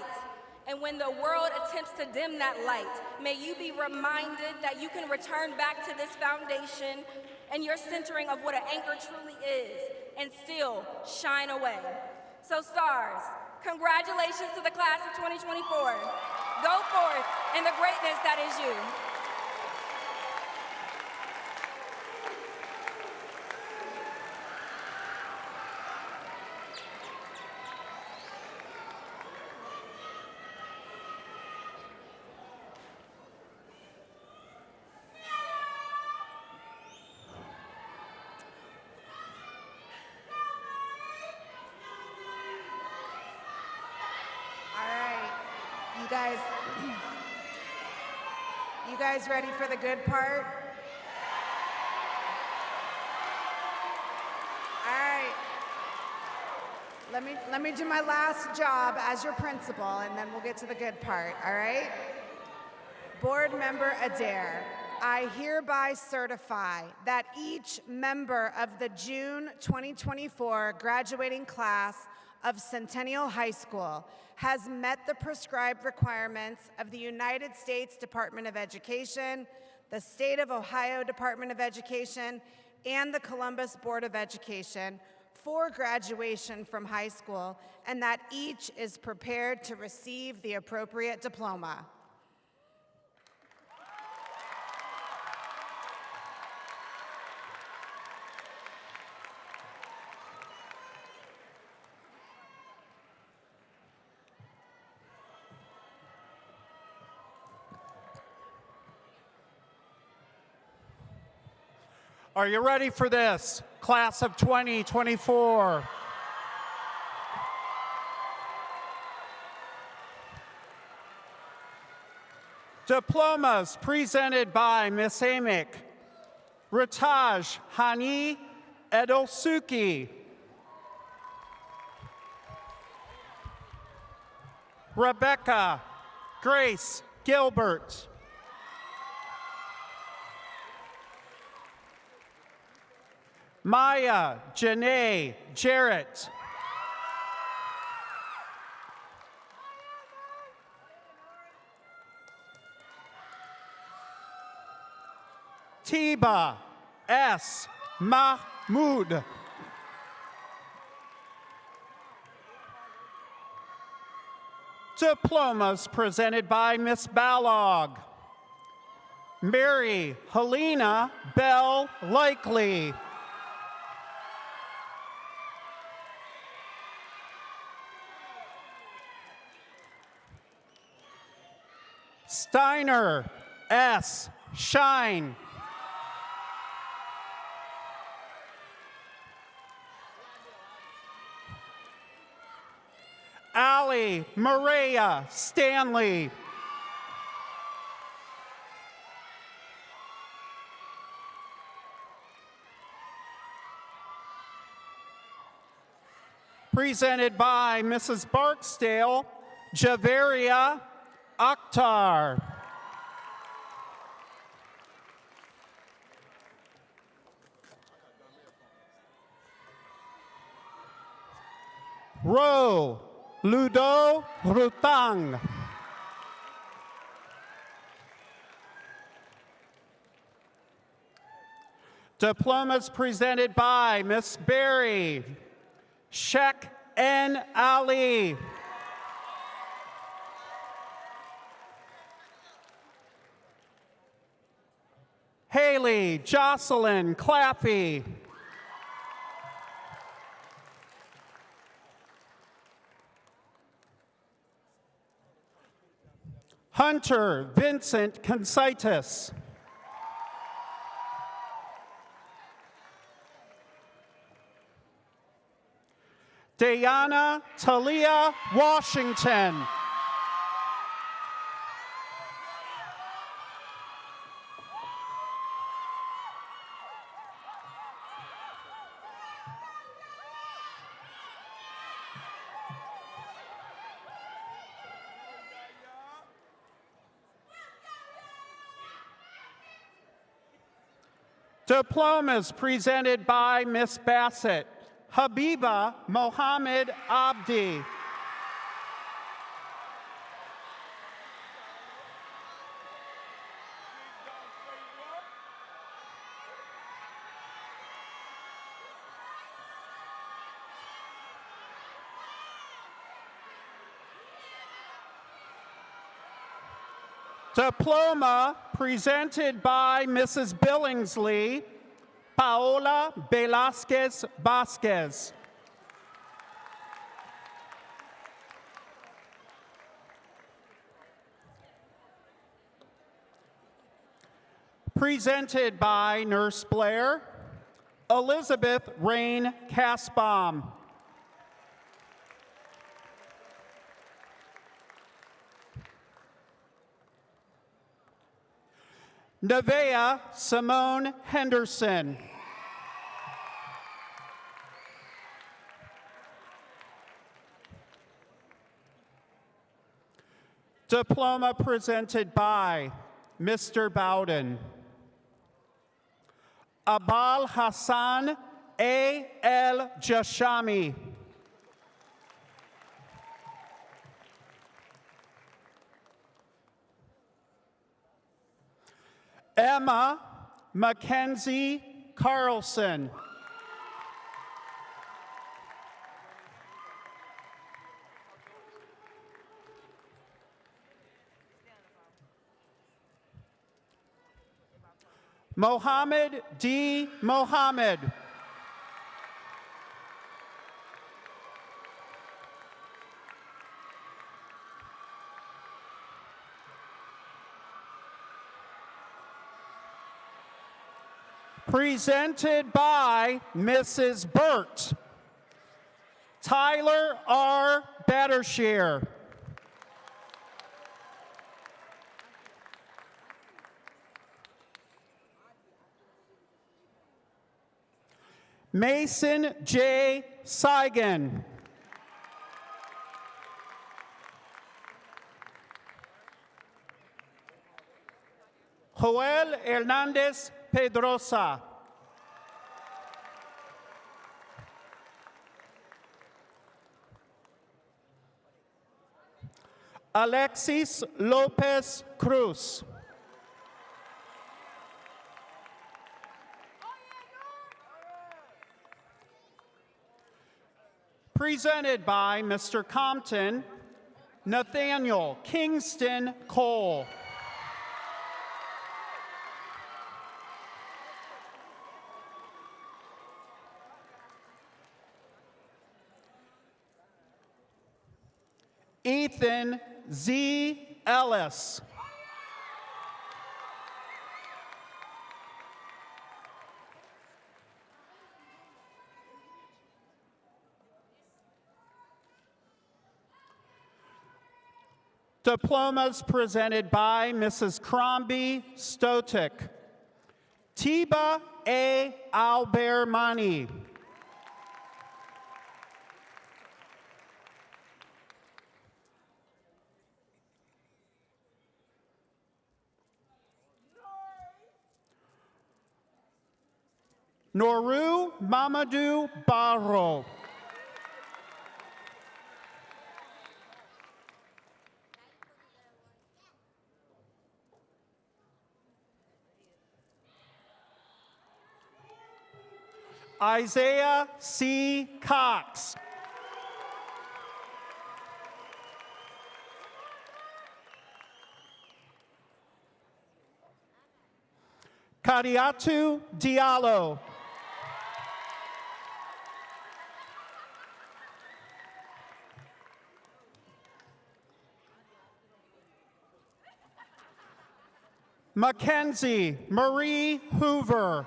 And when the world attempts to dim that light, may you be reminded that you can return back to this foundation and your centering of what an anchor truly is and still shine away. So stars, congratulations to the class of 2024. Go forth in the greatness that is you. You guys ready for the good part? All right. Let me do my last job as your principal, and then we'll get to the good part, all right? Board Member Adair, I hereby certify that each member of the June 2024 graduating class of Centennial High School has met the prescribed requirements of the United States Department of Education, the State of Ohio Department of Education, and the Columbus Board of Education for graduation from high school and that each is prepared to receive the appropriate diploma. Are you ready for this, class of 2024? Diplomas presented by Ms. Amick, Ritaj Hani Edelsuki, Rebecca Grace Gilbert, Maya Janae Jarrett, Tiba S. Mahmoud, diplomas presented by Ms. Ballog, Mary Helena Bell Likely, Steiner S. Shine, Allie Maria Stanley, presented by Mrs. Barksdale, Javaria Akhtar, Ro Ludo Rutang, diplomas presented by Miss Berry, Sheikh N. Ali, Haley Jocelyn Claffey, Hunter Vincent Consitis, Diana Talia Washington, diplomas presented by Miss Bassett, Habiba Mohammed Abdi, diploma presented by Mrs. Billingsley, Paola Velasquez Vasquez, presented by Nurse Blair, Elizabeth Rain Kasbaum, Nevaeh Simone Henderson, diploma presented by Mr. Bowden, Abal Hassan A. El Jashami, Emma Mackenzie Carlson, Mohammed D. Mohammed. Presented by Mrs. Burt. Tyler R. Bettershire. Mason J. Seigan. Joel Hernandez Pedrosa. Alexis Lopez Cruz. Presented by Mr. Compton, Nathaniel Kingston Cole. Ethan Z. Ellis. Diplomas presented by Mrs. Crombie Stotic. Tiba A. Albermani. Noru Mamadou Barro. Isaiah C. Cox. Kadiatu Diallo. Mackenzie Marie Hoover.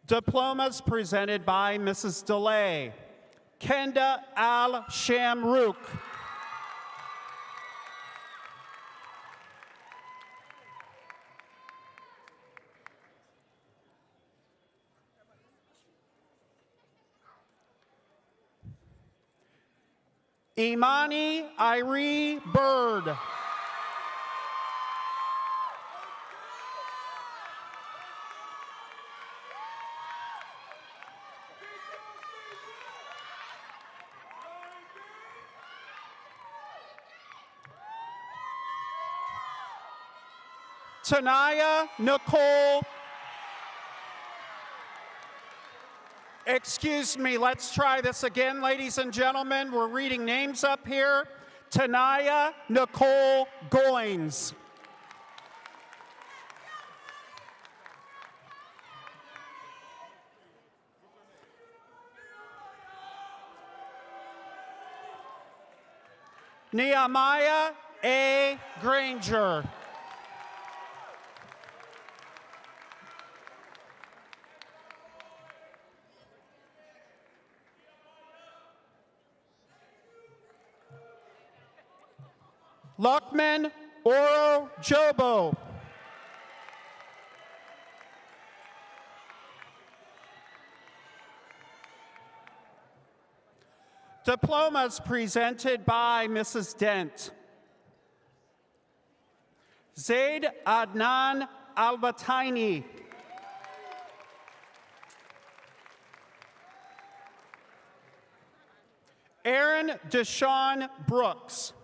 Diplomas presented by Mrs. DeLay. Kenda Al-Shamrook. Imani Irie Bird. Tanaya Nicole. Excuse me, let's try this again, ladies and gentlemen. We're reading names up here. Tanaya Nicole Goins. Nehemiah A. Granger. Luckman Oro Jobo. Diplomas presented by Mrs. Dent. Zaid Adnan Albatini. Aaron Deshawn Brooks.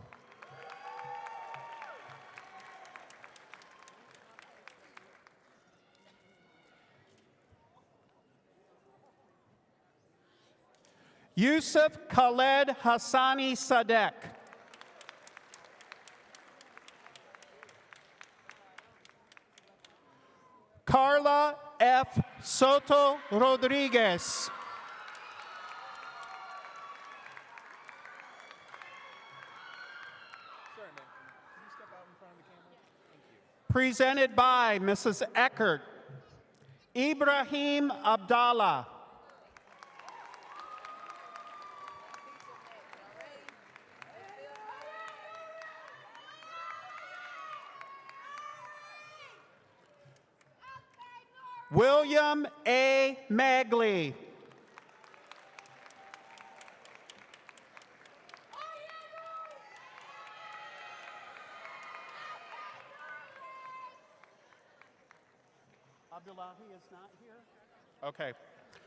Yusuf Khaled Hassani Sadek. Carla F. Soto Rodriguez. Presented by Mrs. Eckert. Ibrahim Abdallah. William A. Magley. Abdullahi is not here? Okay.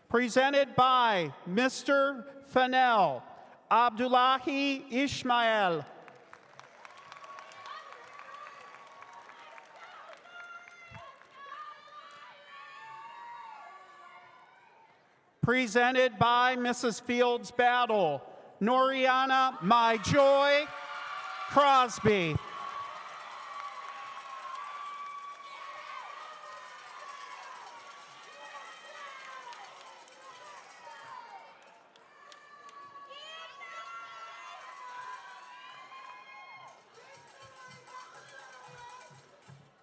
Presented by Mr. Fennell, Abdullahi Ishmael. Presented by Mrs. Fields Battle, Noriana My Joy Crosby.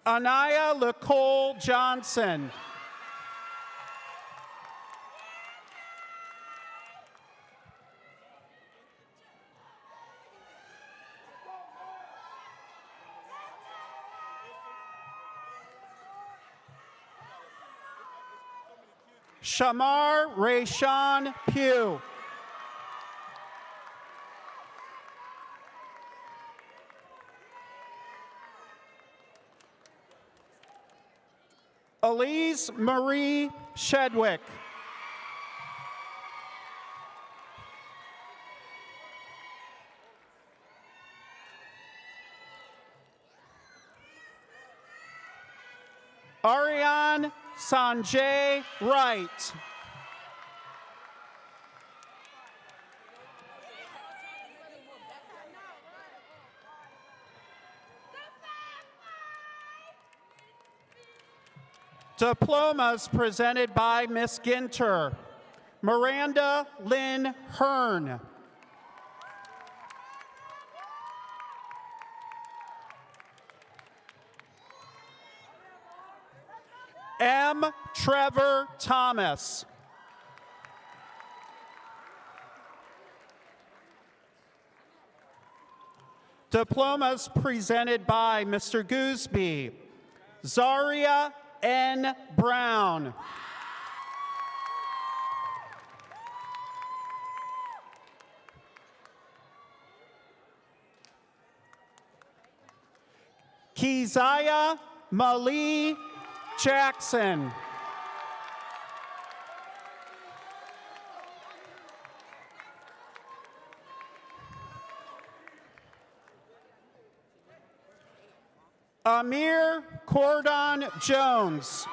Anaya Nicole Johnson. Shamar Rayshawn Pugh. Elise Marie Shedwick. Ariane Sanjay Wright. Diplomas presented by Ms. Ginter. Miranda Lynn Hearn. M. Trevor Thomas. Diplomas presented by Mr. Gooseby. Zaria N. Brown. Keziah Malie Jackson. Amir Cordon Jones.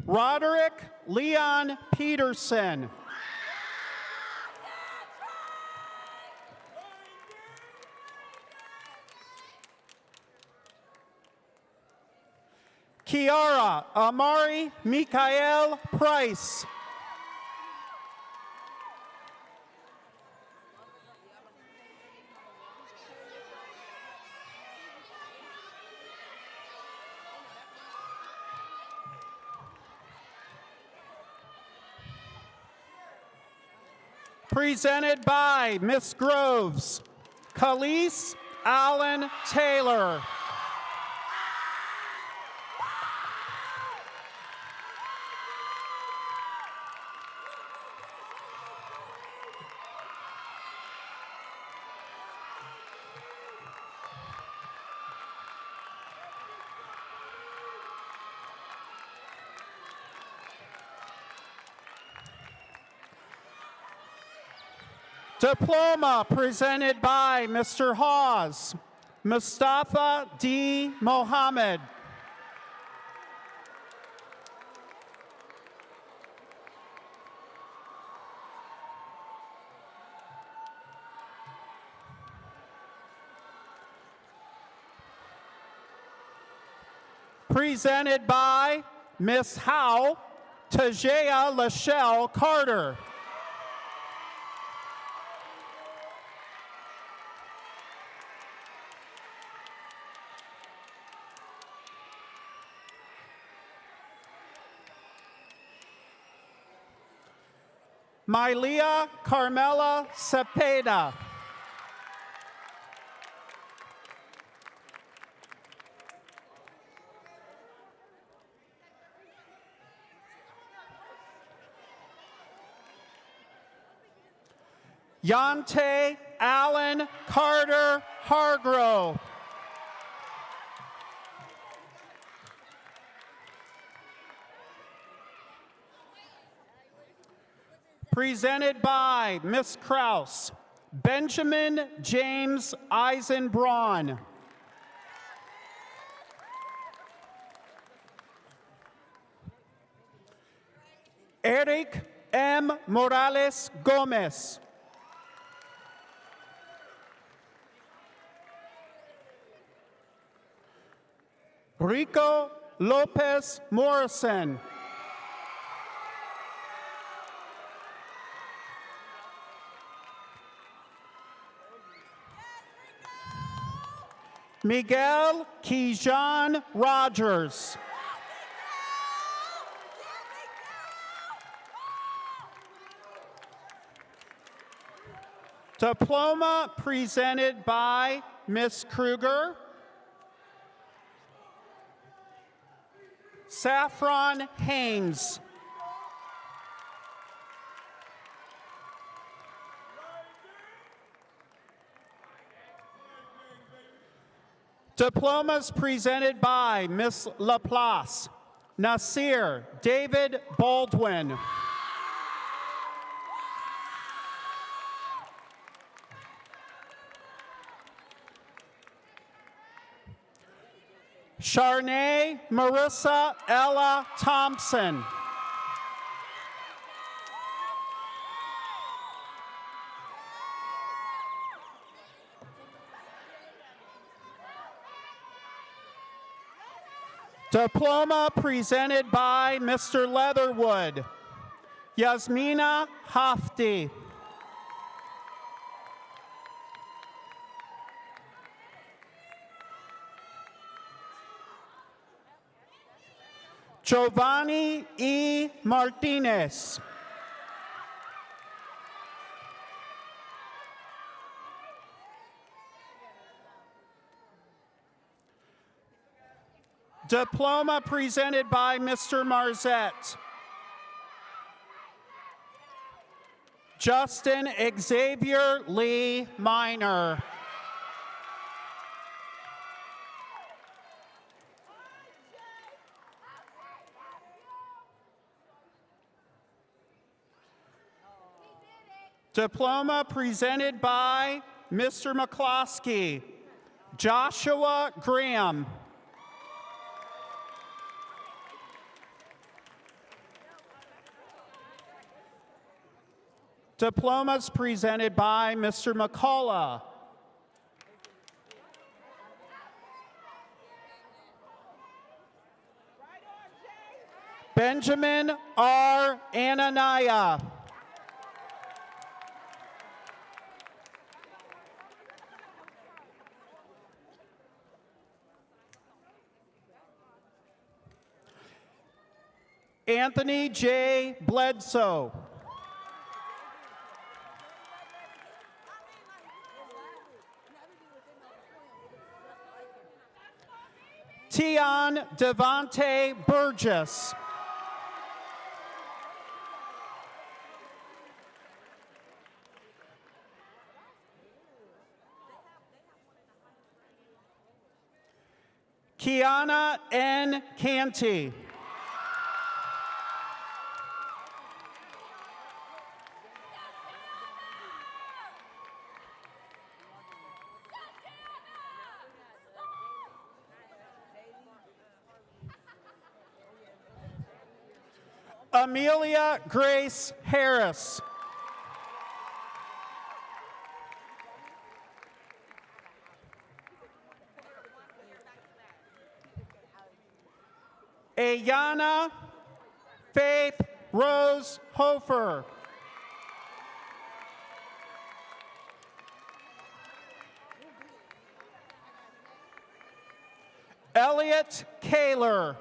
Roderick Leon Peterson. Kiara Amari Mikael Price. Presented by Miss Groves, Khalees Allen Taylor. Diploma presented by Mr. Hawes, Mustafa D. Mohammed. Presented by Miss Howe, Tajea Lachelle Carter. Mylia Carmela Cepeda. Yante Allen Carter Hargrove. Presented by Miss Kraus, Benjamin James Eisenbraun. Eric M. Morales Gomez. Rico Lopez Morrison. Miguel Kijan Rogers. Diploma presented by Miss Kruger. Saffron Haynes. Diplomas presented by Miss Laplace, Nasir David Baldwin. Charnay Marissa Ella Thompson. Diploma presented by Mr. Leatherwood, Yasmina Hafti. Giovanni E. Martinez. Diploma presented by Mr. Marzette. Justin Xavier Lee Minor. Diploma presented by Mr. McCloskey, Joshua Graham. Diplomas presented by Mr. McCullough. Benjamin R. Anania. Anthony J. Bledsoe. Tion Devante Burgess. Kiana N. Canty. Amelia Grace Harris. Ayana Faith Rose Hofer. Elliot Kaler.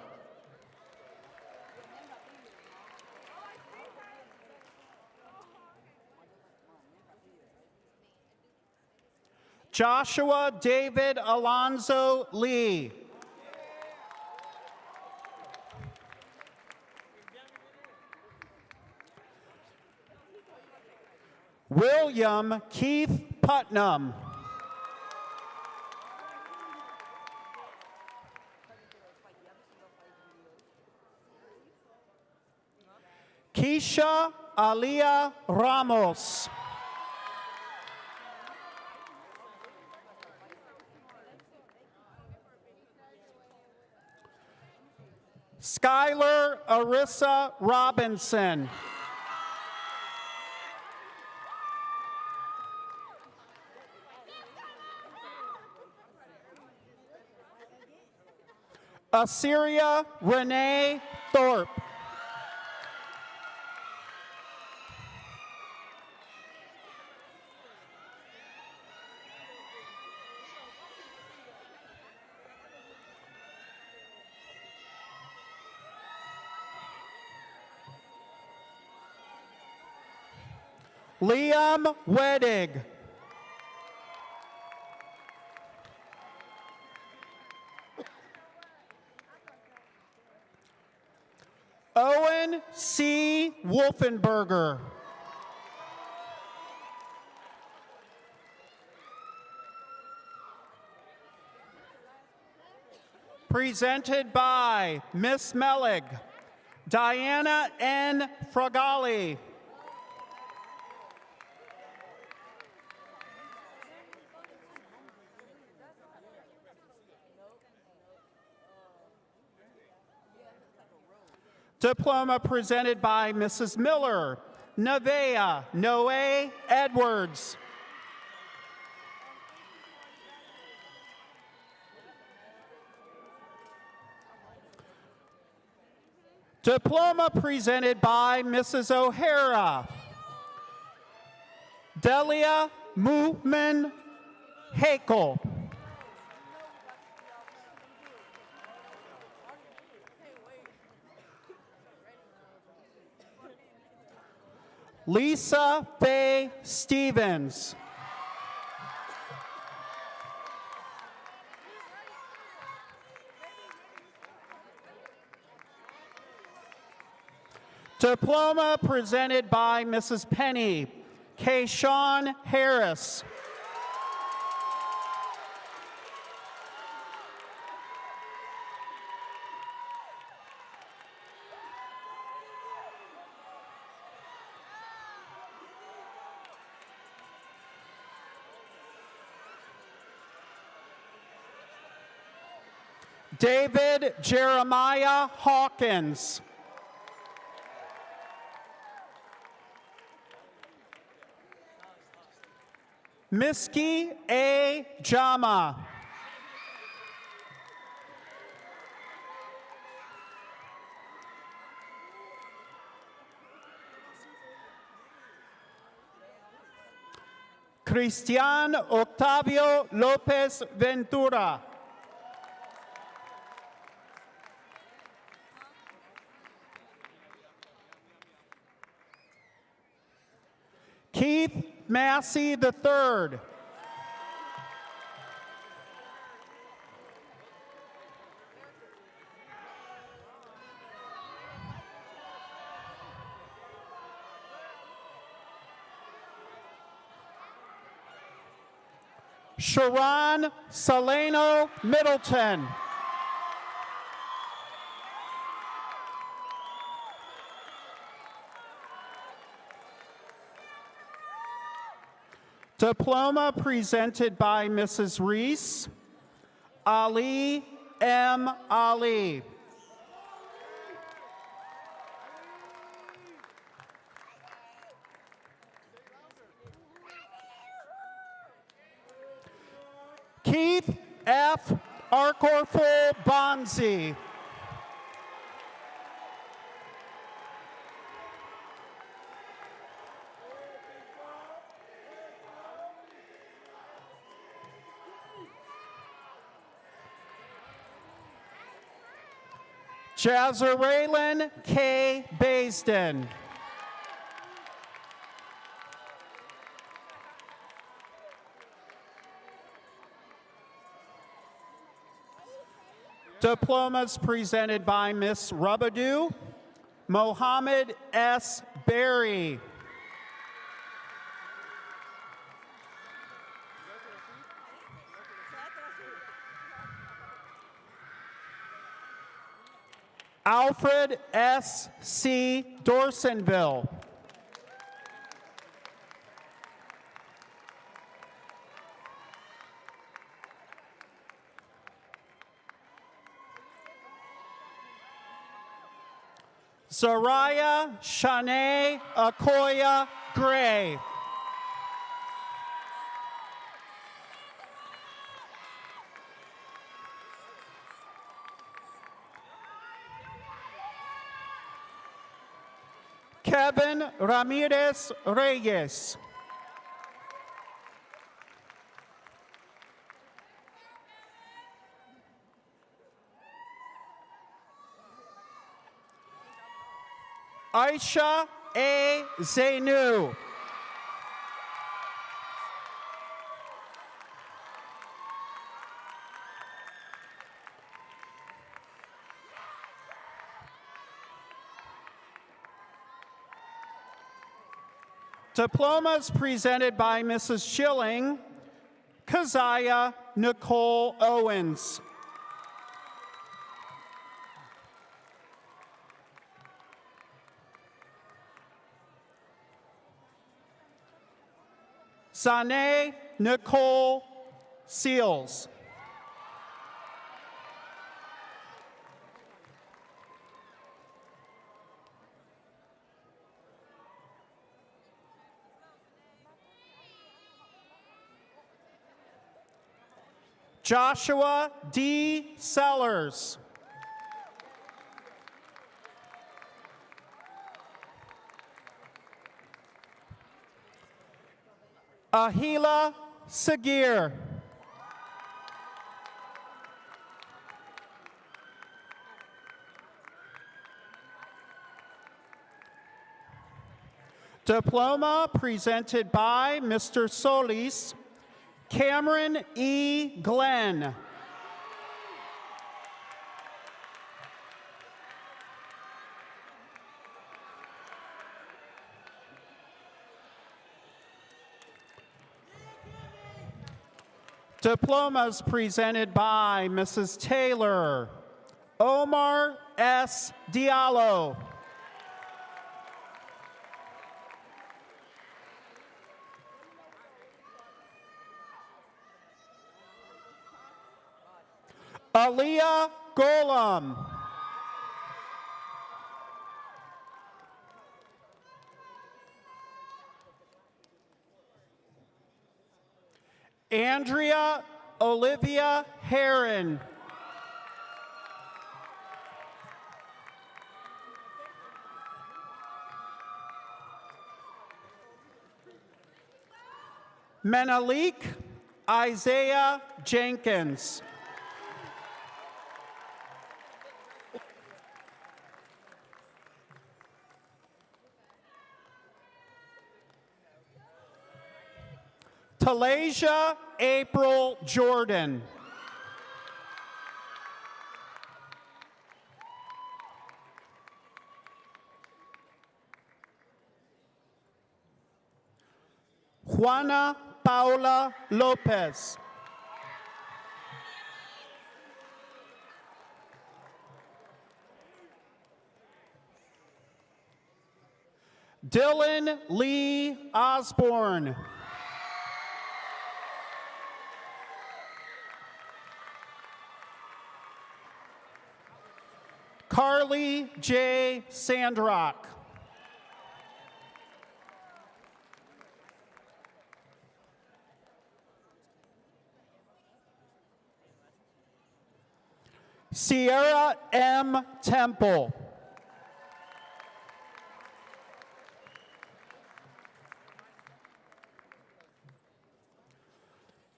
Joshua David Alonzo Lee. William Keith Putnam. Keisha Alia Ramos. Skylar Arissa Robinson. Assyria Renee Thorpe. Liam Wedig. Owen C. Wolfenberger. Presented by Miss Melig, Diana N. Fragali. Diploma presented by Mrs. Miller, Nevaeh Noe Edwards. Diploma presented by Mrs. O'Hara, Delia Movement Hakel. Lisa Faye Stevens. Diploma presented by Mrs. Penny, Kayshawn Harris. David Jeremiah Hawkins. Miski A. Jama. Cristian Octavio Lopez Ventura. Keith Massey III. Sharon Saleno Middleton. Diploma presented by Mrs. Reese, Ali M. Ali. Keith F. Arkorful Bonzi. Jazeraylin K. Baisden. Diplomas presented by Miss Rubadoo, Mohammed S. Berry. Alfred S. C. Dorsonville. Zariah Shanae Akoya Gray. Kevin Ramirez Reyes. Aisha A. Zainu. Diplomas presented by Mrs. Schilling, Keziah Nicole Owens. Sane Nicole Seals. Joshua D. Sellers. Ahila Sagir. Diploma presented by Mr. Solis, Cameron E. Glenn. Diplomas presented by Mrs. Taylor, Omar S. Diallo. Aliyah Golam. Andrea Olivia Heron. Menelik Isaiah Jenkins. Talasia April Jordan. Juana Paula Lopez. Dylan Lee Osborne. Carly J. Sandrock. Sierra M. Temple.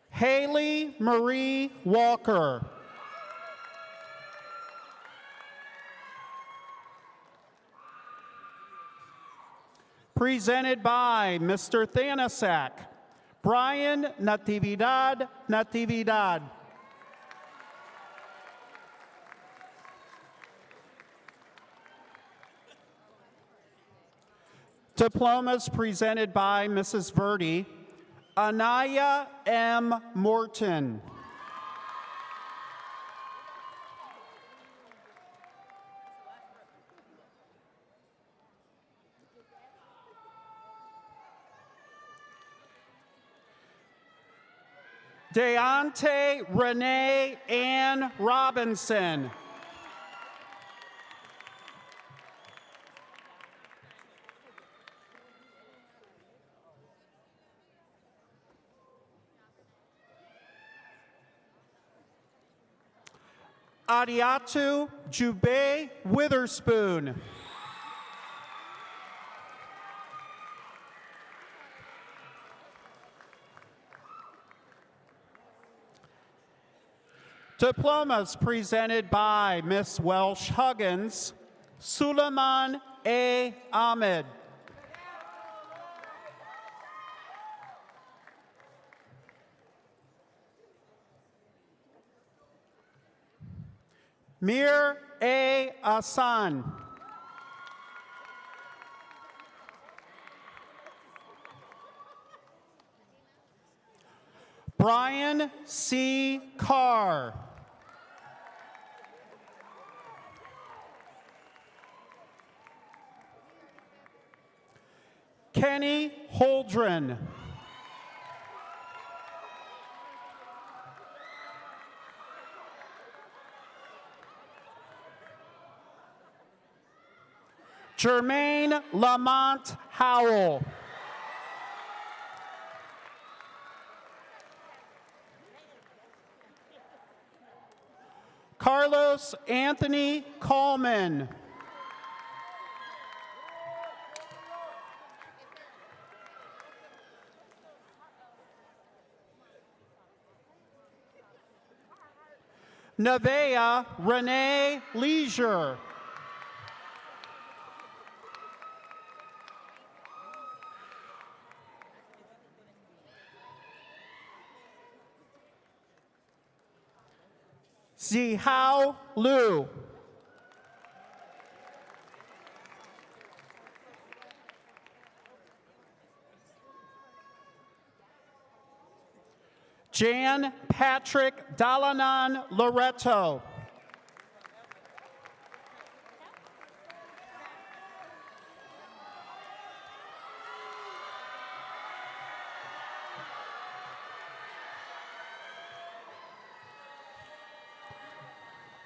Haley Marie Walker. Presented by Mr. Thanasak, Brian Natividad Natividad. Diplomas presented by Mrs. Verdi, Anaya M. Morton. Deante Renee Ann Robinson. Adiatu Jube Witherspoon. Diplomas presented by Miss Welsh Huggins, Suleiman A. Ahmed. Mir A. Asan. Brian C. Carr. Kenny Holdren. Jermaine Lamont Howell. Carlos Anthony Coleman. Nevaeh Renee Leisure. Zihao Liu. Jan Patrick Dalanan Loretto.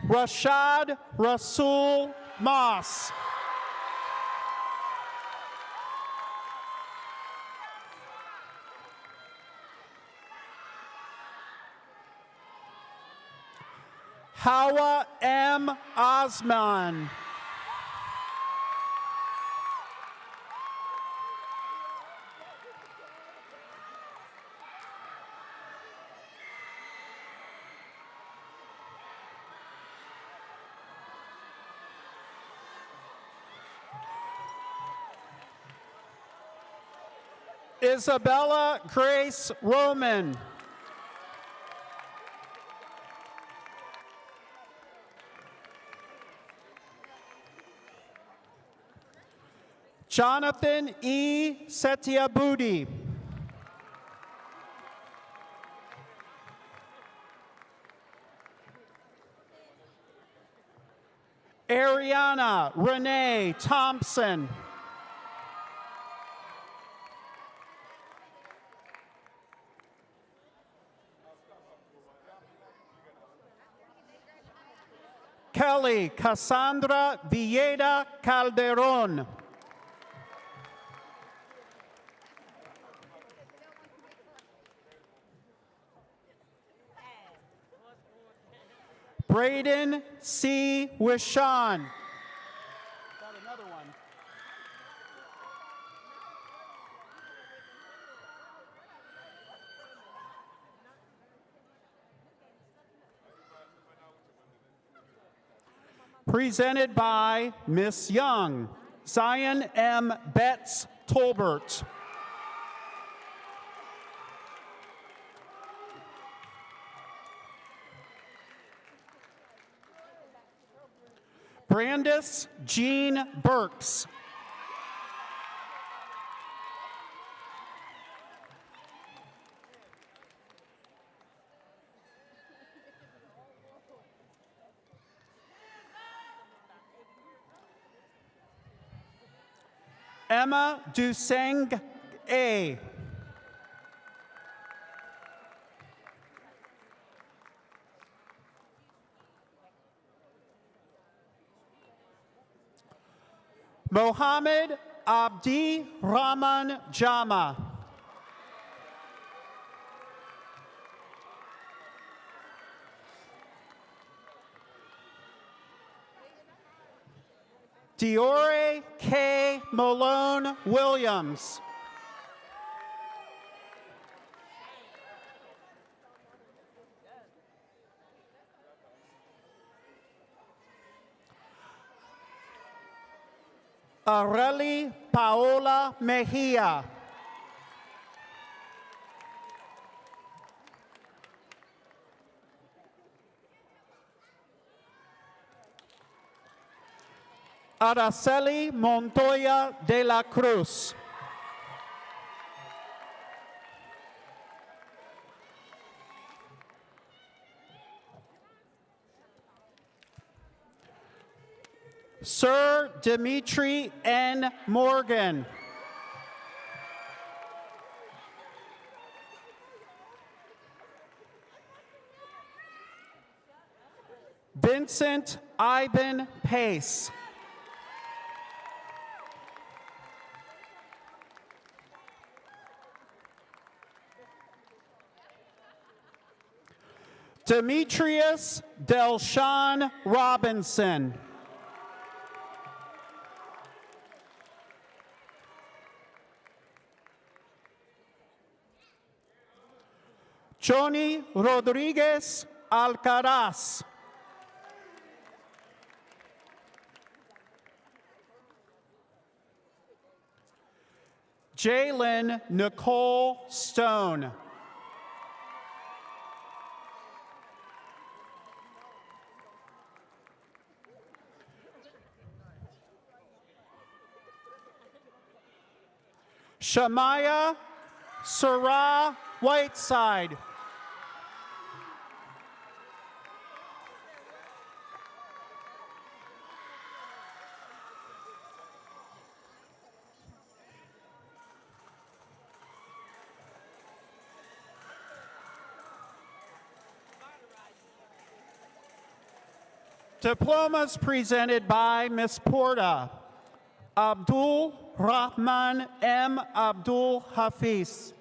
Rashad Rasul Moss. Hawa M. Osman. Isabella Grace Roman. Jonathan E. Setiabudi. Ariana Renee Thompson. Kelly Cassandra Villeda Calderon. Braden C. Wishon. Presented by Miss Young, Zion M. Betts Tolbert. Brandis Jean Burks. Emma Duseng A. Mohammed Abdi Rahman Jama. Diore K. Malone Williams. Areli Paola Mejia. Araceli Montoya de la Cruz. Sir Dimitri N. Morgan. Vincent Ivan Pace. Demetrius Delshawn Robinson. Johnny Rodriguez Alcaraz. Jalen Nicole Stone. Shamaya Sarah Whiteside. Diplomas presented by Ms. Porta. Abdul Rahman M. Abdul Hafiz.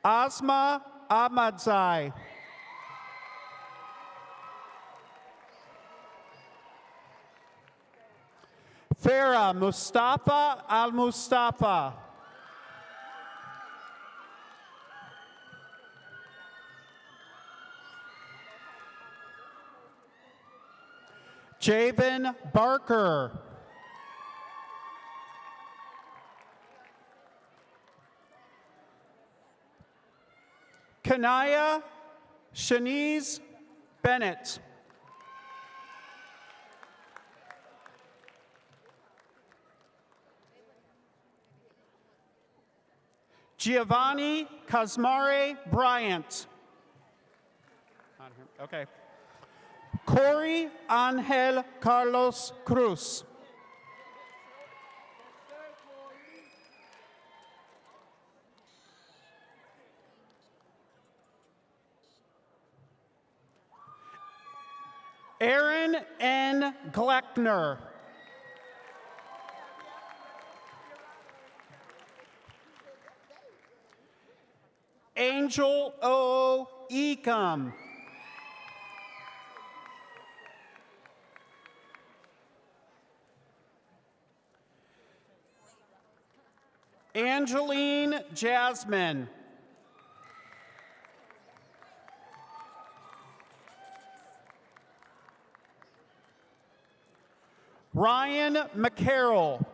Asma Ahmadzai. Farah Mustafa Al-Mustafa. Javen Barker. Kanaya Shanice Bennett. Giovanni Casmare Bryant. Okay. Corey Angel Carlos Cruz. Aaron N. Gleckner. Angel O. Ecom. Angeline Jasmine. Ryan McCarroll.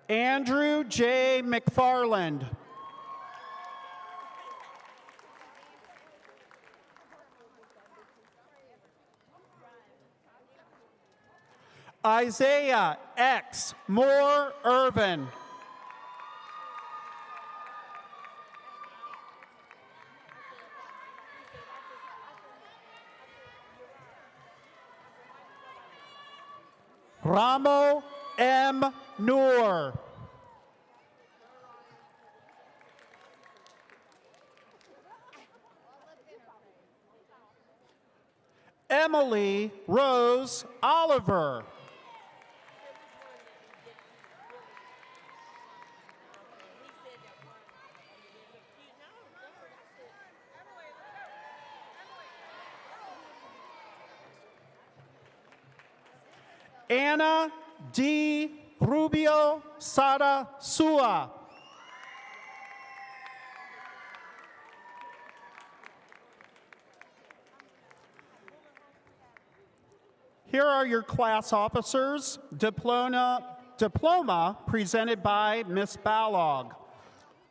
Andrew J. McFarland. Isaiah X. Moore Irvin. Ramo M. Noor. Emily Rose Oliver. Anna D. Rubio Sada Sua. Here are your class officers. Diploma presented by Miss Ballog.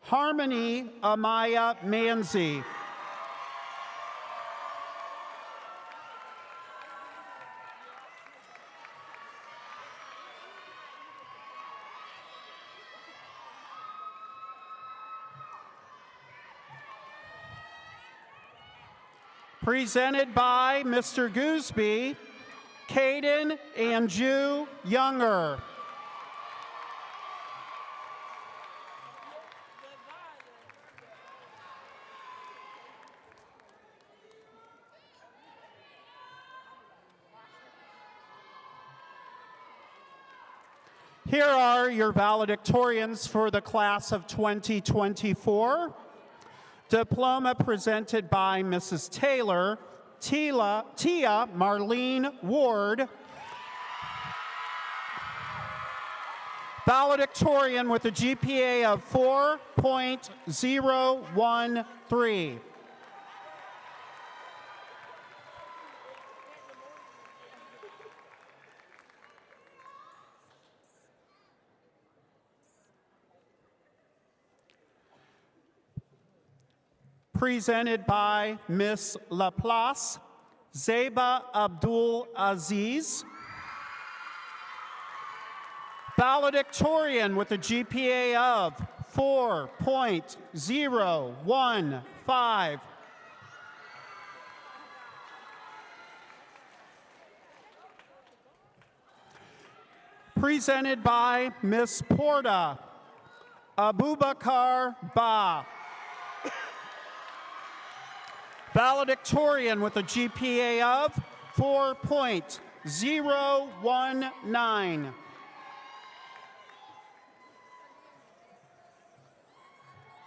Harmony Amaya Manzi. Presented by Mr. Gooseby, Caden Anju Younger. Here are your valedictorians for the class of 2024. Diploma presented by Mrs. Taylor, Tia Marlene Ward. Valedictorian with a GPA of 4.013. Presented by Miss Laplace, Zeba Abdul Aziz. Valedictorian with a GPA of 4.015. Presented by Miss Porta, Abubakar Ba. Valedictorian with a GPA of 4.019.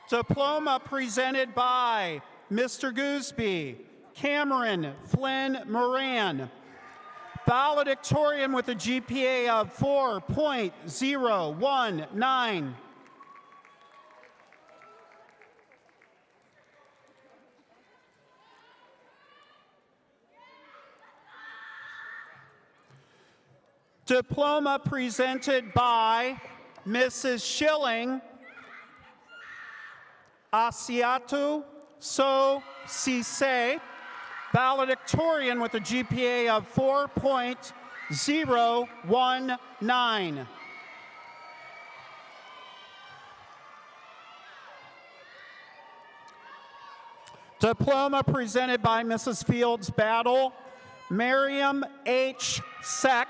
Diploma presented by Mr. Gooseby, Cameron Flynn Moran. Valedictorian with a GPA of 4.019. Diploma presented by Mrs. Schilling, Asiatu So Sise, valedictorian with a GPA of 4.019. Diploma presented by Mrs. Fields Battle, Miriam H. Seck.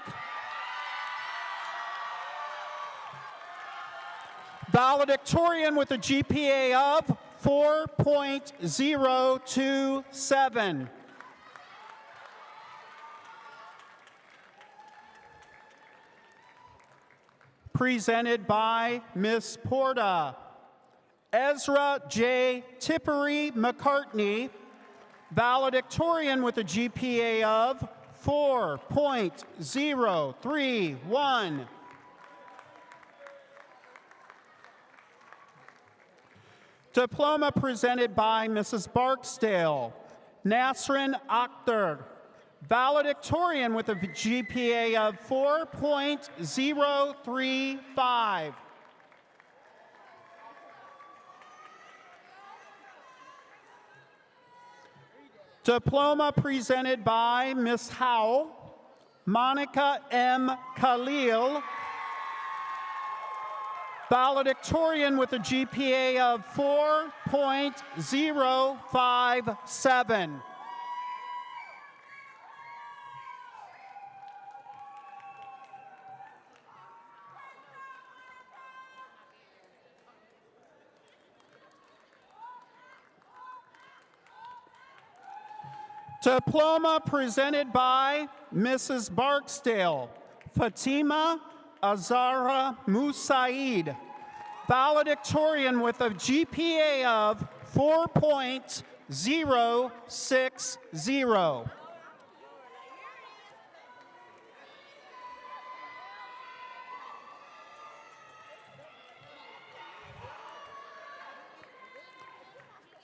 Valedictorian with a GPA of 4.027. presented by Ms. Porta. Ezra J. Tippery McCartney, valedictorian with a GPA of 4.031. Diploma presented by Mrs. Barksdale. Nasrin Akhtar, valedictorian with a GPA of 4.035. Diploma presented by Ms. Howell. Monica M. Khalil, valedictorian with a GPA of 4.057. Diploma presented by Mrs. Barksdale. Fatima Azara Musaid, valedictorian with a GPA of 4.060.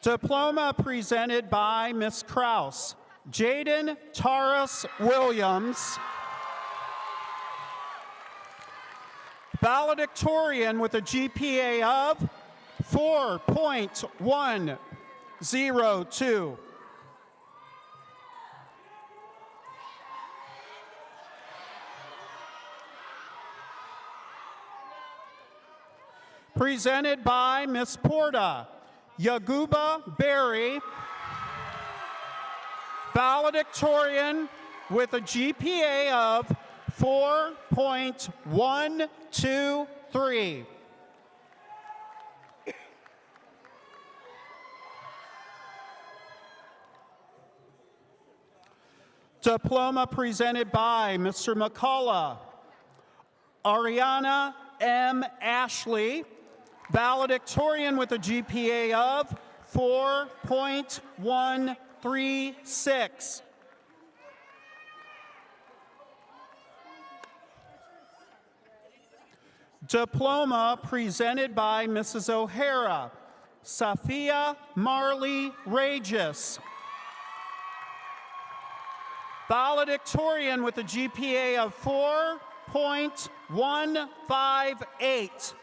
Diploma presented by Ms. Kraus. Jaden Taurus Williams, valedictorian with a GPA of 4.102. Presented by Ms. Porta. Yaguba Berry, valedictorian with a GPA of 4.123. Diploma presented by Mr. McCullough. Ariana M. Ashley, valedictorian with a GPA of 4.136. Diploma presented by Mrs. O'Hara. Safia Marley Regis, valedictorian with a GPA of 4.158.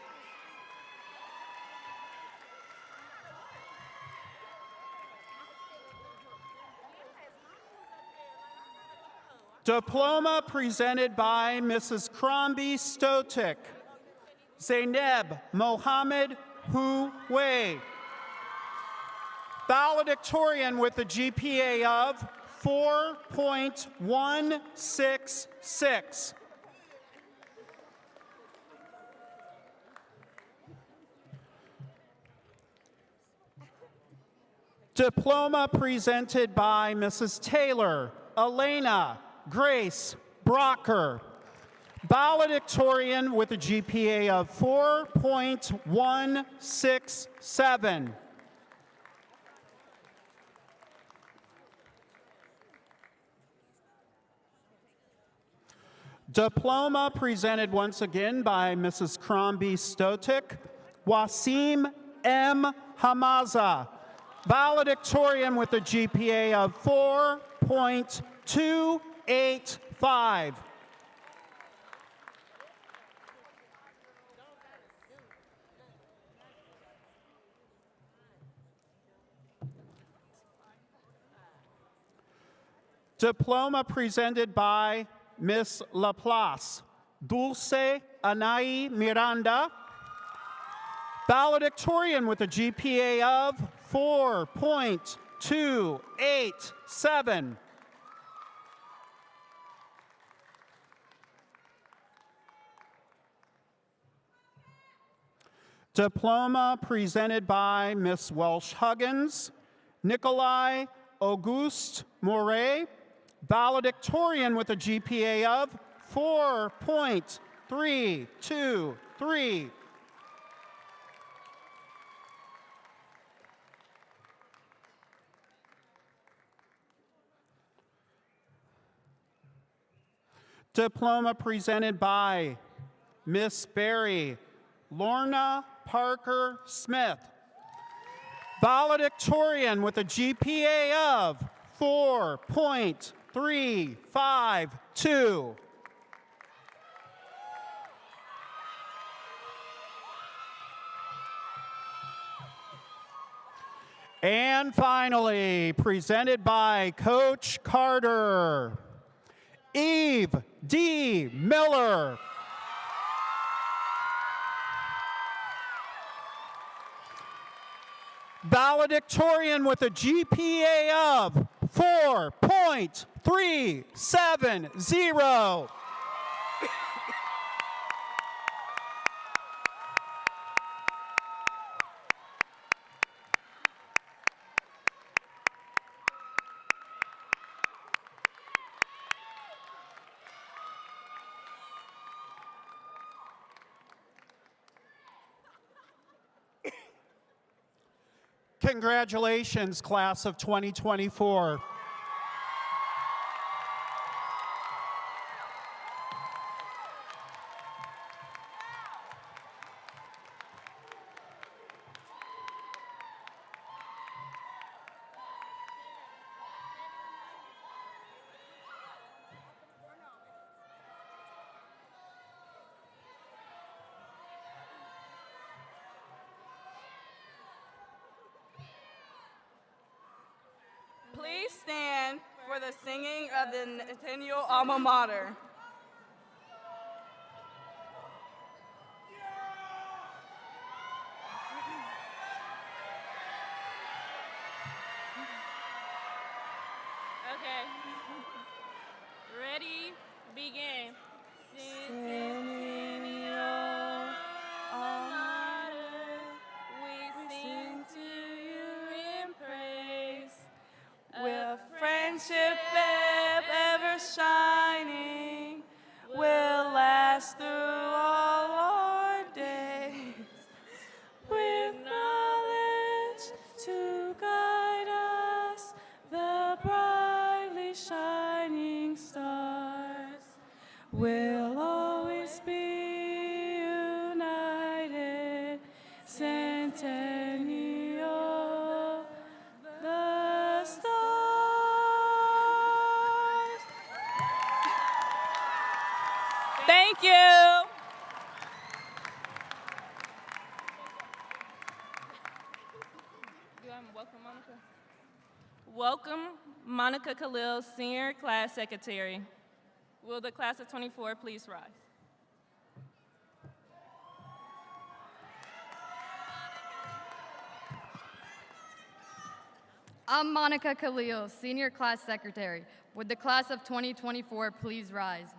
Diploma presented by Mrs. Crombie Stotic. Zaineb Mohammed Hu Wei, valedictorian with a GPA of 4.166. Diploma presented by Mrs. Taylor Elena Grace Brocker, valedictorian with a GPA of 4.167. Diploma presented once again by Mrs. Crombie Stotic. Wasim M. Hamaza, valedictorian with a GPA of 4.285. Diploma presented by Miss Laplace. Dulce Anai Miranda, valedictorian with a GPA of 4.287. Diploma presented by Miss Welsh Huggins. Nikolai Auguste Moret, valedictorian with a GPA of 4.2 3, 2, 3. Diploma presented by Miss Berry, Lorna Parker Smith. Valedictorian with a GPA of 4.352. And finally, presented by Coach Carter, Eve D. Miller. Valedictorian with a GPA of 4.370. Congratulations, class of 2024. Please stand for the singing of the Centennial alma mater. Okay. Ready, begin. Centennial alma mater, we sing to you in praise. With friendship ever shining, will last through all our days. With knowledge to guide us, the brightly shining stars will always be united. Centennial, the stars. Thank you. Welcome, Monica. Welcome, Monica Khalil, Senior Class Secretary. Will the class of 24 please rise? I'm Monica Khalil, Senior Class Secretary. Would the class of 2024 please rise?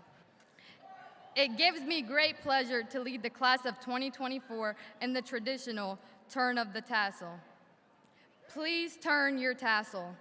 It gives me great pleasure to lead the class of 2024 in the traditional turn of the tassel. Please turn your tassel.